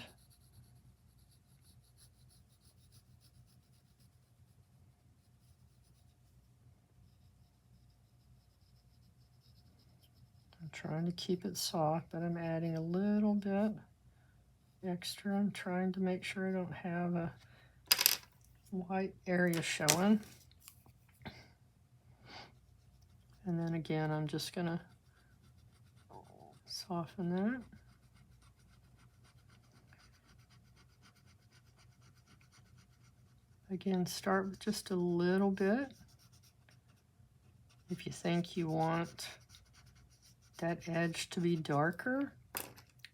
I'm trying to keep it soft, but I'm adding a little bit extra. I'm trying to make sure I don't have a white area showing. And then again, I'm just gonna soften that. Again, start with just a little bit. If you think you want that edge to be darker,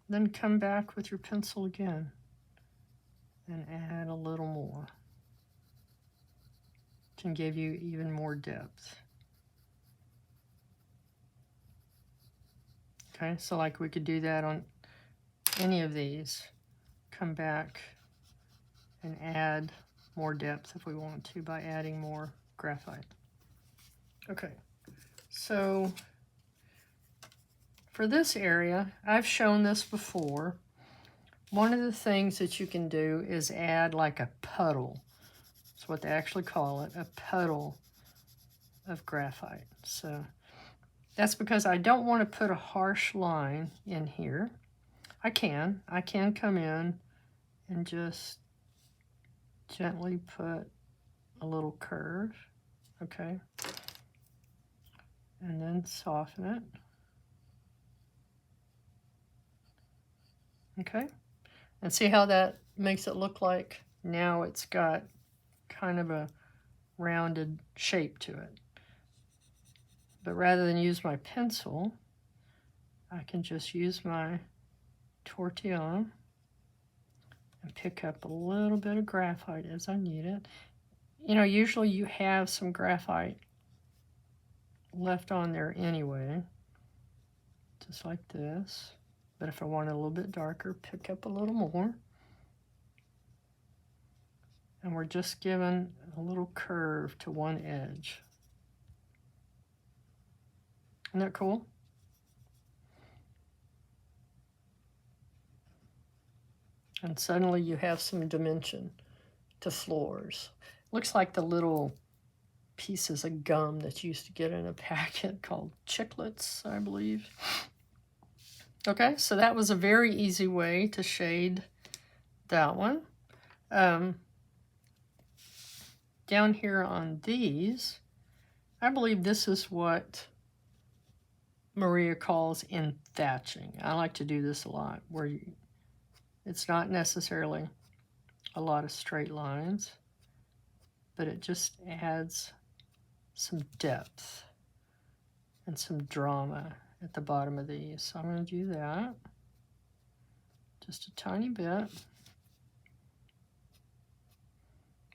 Then come back with your pencil again and add a little more. Can give you even more depth. Okay, so like we could do that on any of these. Come back and add more depth if we want to by adding more graphite. Okay, so for this area, I've shown this before. One of the things that you can do is add like a puddle. That's what they actually call it, a puddle of graphite. So that's because I don't want to put a harsh line in here. I can come in and just gently put a little curve, okay? And then soften it. Okay, and see how that makes it look like now it's got kind of a rounded shape to it. But rather than use my pencil, I can just use my tortillon and pick up a little bit of graphite as I need it. You know, usually you have some graphite left on there anyway, just like this. But if I want it a little bit darker, pick up a little more. And we're just giving a little curve to one edge. Isn't that cool? And suddenly you have some dimension to Florz. Looks like the little pieces of gum that you used to get in a packet called chiclets, I believe. Okay, so that was a very easy way to shade that one. Down here on these, I believe this is what Maria calls in thatching. I like to do this a lot, where it's not necessarily a lot of straight lines, but it just adds some depth and some drama at the bottom of these. So I'm going to do that just a tiny bit.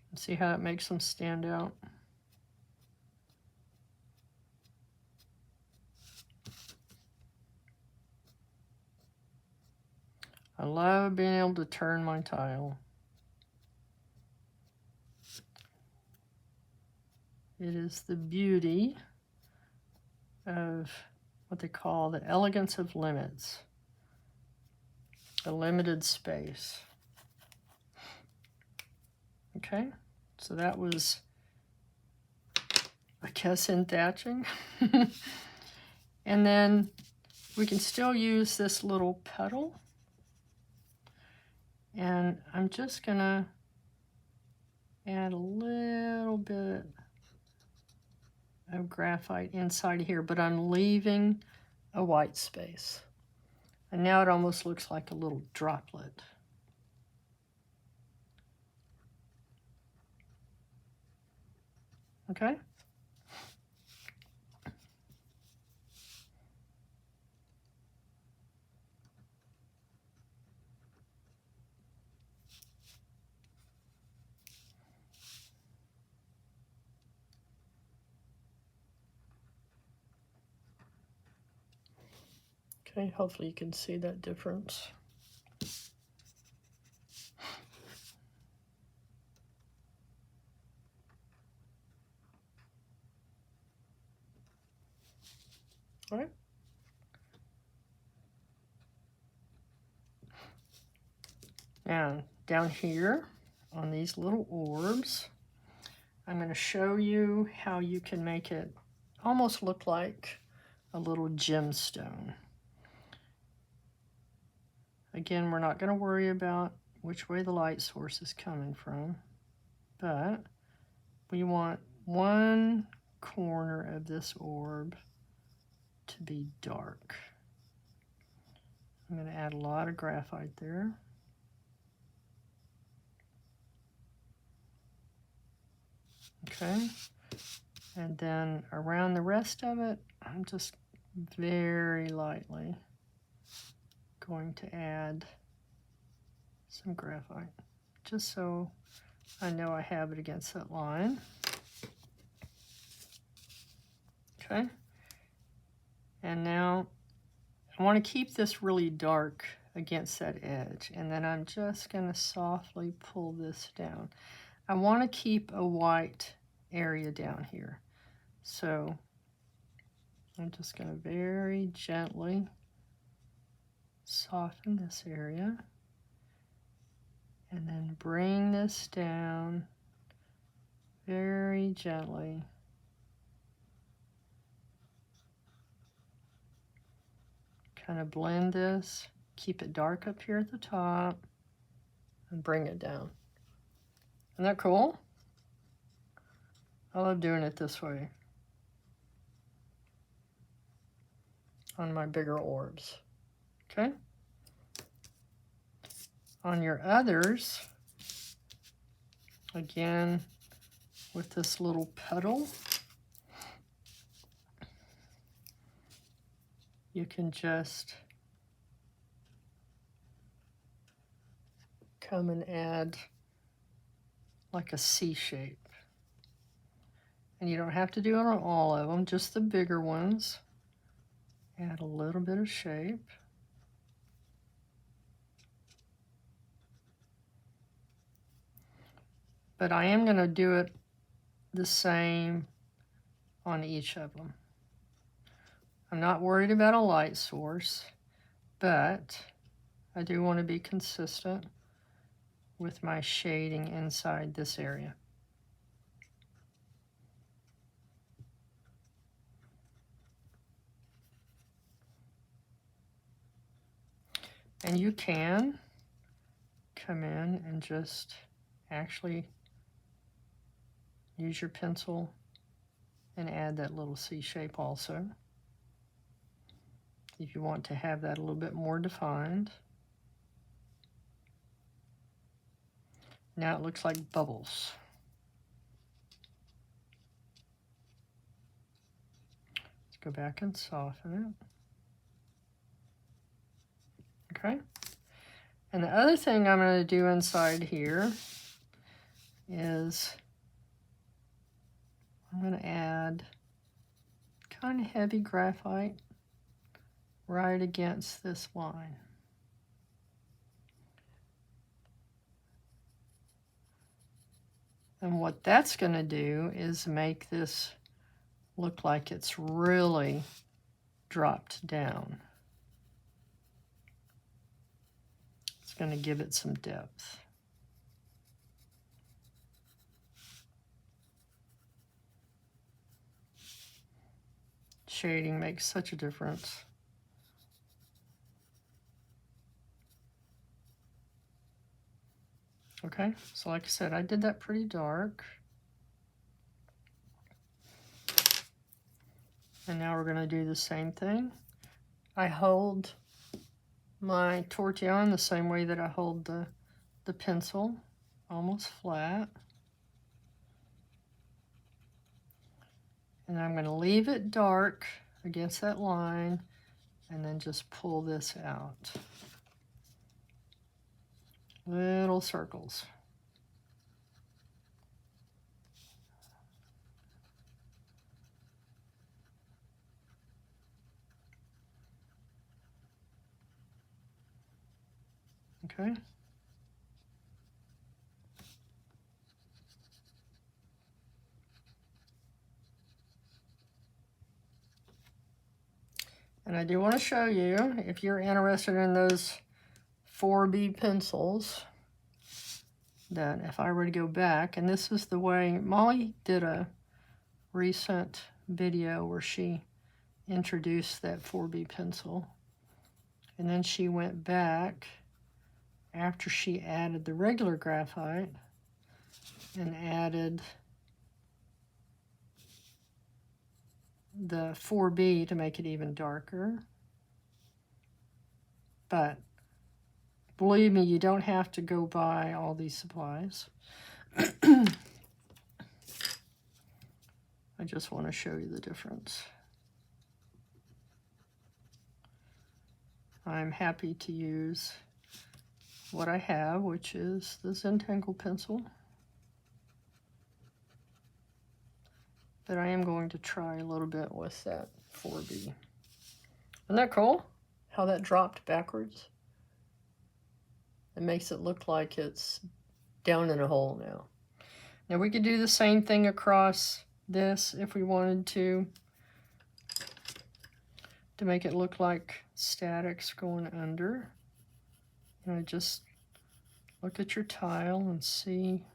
And see how it makes them stand out. I love being able to turn my tile. It is the beauty of what they call the elegance of limits, a limited space. Okay, so that was, I guess, in thatching. And then we can still use this little petal. And I'm just gonna add a little bit of graphite inside here, but I'm leaving a white space. And now it almost looks like a little droplet. Okay? Okay, hopefully you can see that difference. All right. Now, down here on these little orbs, I'm going to show you how you can make it almost look like a little gemstone. Again, we're not going to worry about which way the light source is coming from, but we want one corner of this orb to be dark. I'm going to add a lot of graphite there. Okay, and then around the rest of it, I'm just very lightly going to add some graphite, just so I know I have it against that line. Okay. And now I want to keep this really dark against that edge, and then I'm just going to softly pull this down. I want to keep a white area down here, so I'm just going to very gently soften this area and then bring this down very gently. Kind of blend this, keep it dark up here at the top, and bring it down. Isn't that cool? I love doing it this way on my bigger orbs. Okay? On your others, again, with this little petal, you can just come and add like a C shape. And you don't have to do it on all of them, just the bigger ones. Add a little bit of shape. But I am going to do it the same on each of them. I'm not worried about a light source, but I do want to be consistent with my shading inside this area. And you can come in and just actually use your pencil and add that little C shape also, if you want to have that a little bit more defined. Now it looks like bubbles. Let's go back and soften it. Okay. And the other thing I'm going to do inside here is I'm going to add kind of heavy graphite right against this line. And what that's going to do is make this look like it's really dropped down. It's going to give it some depth. Shading makes such a difference. Okay, so like I said, I did that pretty dark. And now we're going to do the same thing. I hold my tortillon the same way that I hold the pencil, almost flat. And I'm going to leave it dark against that line and then just pull this out. Little circles. Okay. And I do want to show you, if you're interested in those 4B pencils, that if I were to go back, and this is the way, Molly did a recent video where she introduced that 4B pencil, and then she went back after she added the regular graphite and added the 4B to make it even darker. But believe me, you don't have to go buy all these supplies. I just want to show you the difference. I'm happy to use what I have, which is the Zentangle pencil. But I am going to try a little bit with that 4B. Isn't that cool? How that dropped backwards? It makes it look like it's down in a hole now. Now we could do the same thing across this if we wanted to make it look like static's going under. You know, just look at your tile and see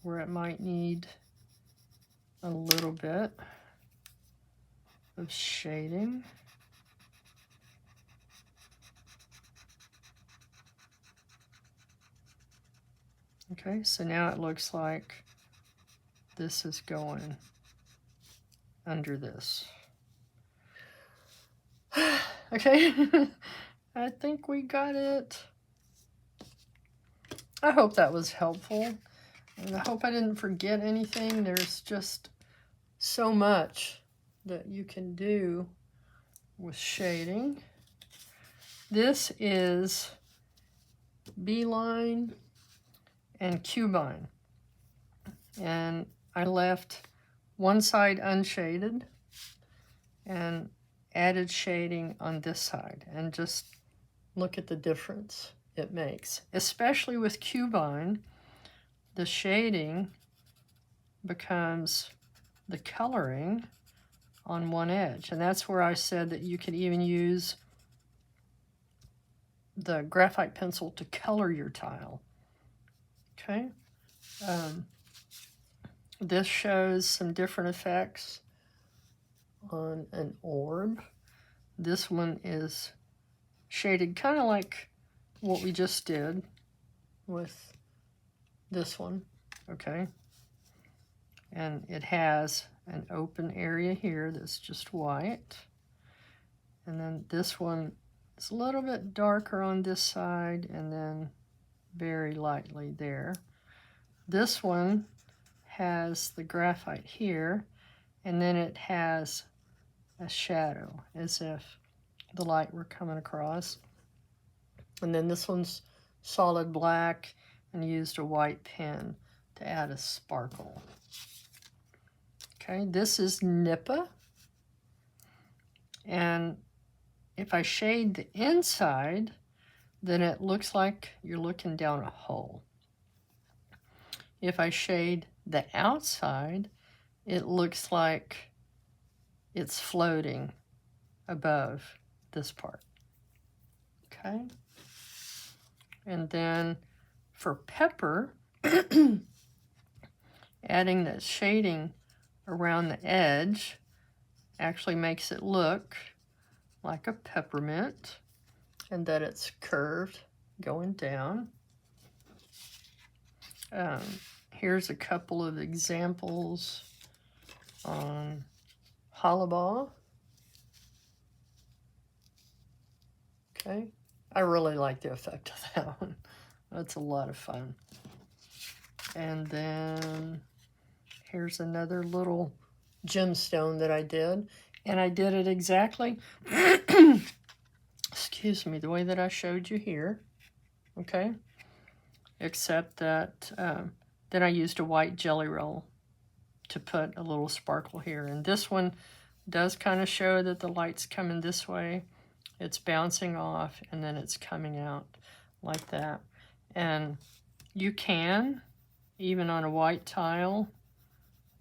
where it might need a little bit of shading. Okay, so now it looks like this is going under this. Okay, I think we got it. I hope that was helpful. And I hope I didn't forget anything. There's just so much that you can do with shading. This is B-line and Cubine. And I left one side unshaded and added shading on this side. And just look at the difference it makes. Especially with Cubine, the shading becomes the coloring on one edge. And that's where I said that you could even use the graphite pencil to color your tile. Okay. This shows some different effects on an orb. This one is shaded kind of like what we just did with this one, okay? And it has an open area here that's just white. And then this one is a little bit darker on this side and then very lightly there. This one has the graphite here, and then it has a shadow as if the light were coming across. And then this one's solid black and used a white pen to add a sparkle. Okay, this is Nippa. And if I shade the inside, then it looks like you're looking down a hole. If I shade the outside, it looks like it's floating above this part. Okay. And then for Pepper, adding that shading around the edge actually makes it look like a peppermint, and that it's curved going down. Here's a couple of examples on Hollibaugh. Okay, I really like the effect of that one. That's a lot of fun. And then here's another little gemstone that I did. And I did it exactly, excuse me, the way that I showed you here. Okay, except that then I used a white jelly roll to put a little sparkle here. And this one does kind of show that the light's coming this way. It's bouncing off and then it's coming out like that. And you can, even on a white tile,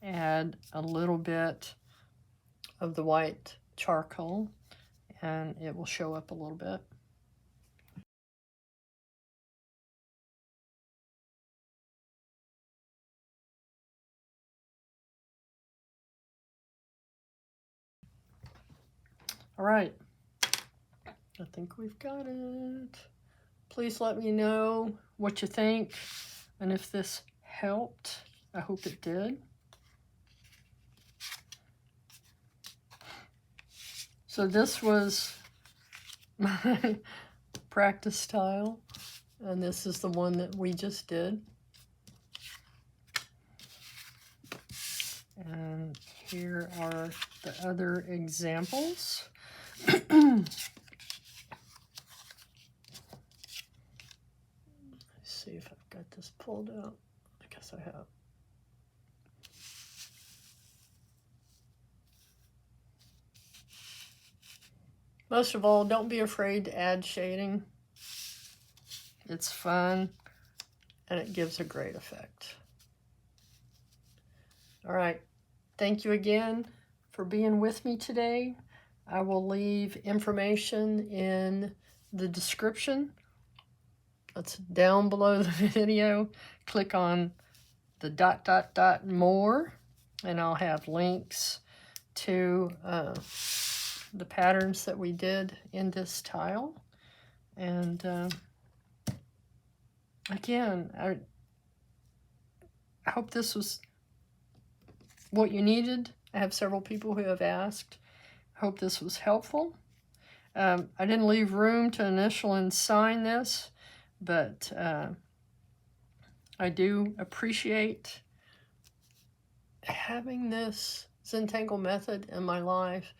add a little bit of the white charcoal and it will show up a little bit. All right, I think we've got it. Please let me know what you think and if this helped. I hope it did. So this was my practice tile, and this is the one that we just did. And here are the other examples. got this pulled out. I guess I have. Most of all, don't be afraid to add shading. It's fun, and it gives a great effect. All right, thank you again for being with me today. I will leave information in the description. That's down below the video. Click on the ... more, and I'll have links to the patterns that we did in this tile. And again, I hope this was what you needed. I have several people who have asked. I hope this was helpful. I didn't leave room to initial and sign this, but I do appreciate having this Zentangle method in my life,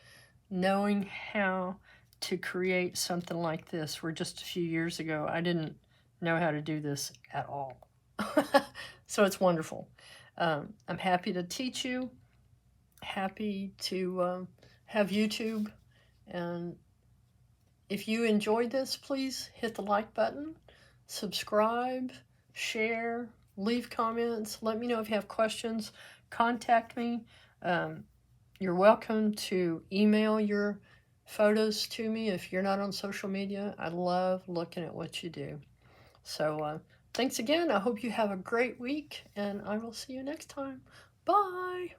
knowing how to create something like this, where just a few years ago I didn't know how to do this at all. So it's wonderful. I'm happy to teach you, happy to have YouTube, and if you enjoyed this, please hit the like button, subscribe, share, leave comments, let me know if you have questions, contact me. You're welcome to email your photos to me if you're not on social media. I love looking at what you do. So thanks again. I hope you have a great week, and I will see you next time. Bye.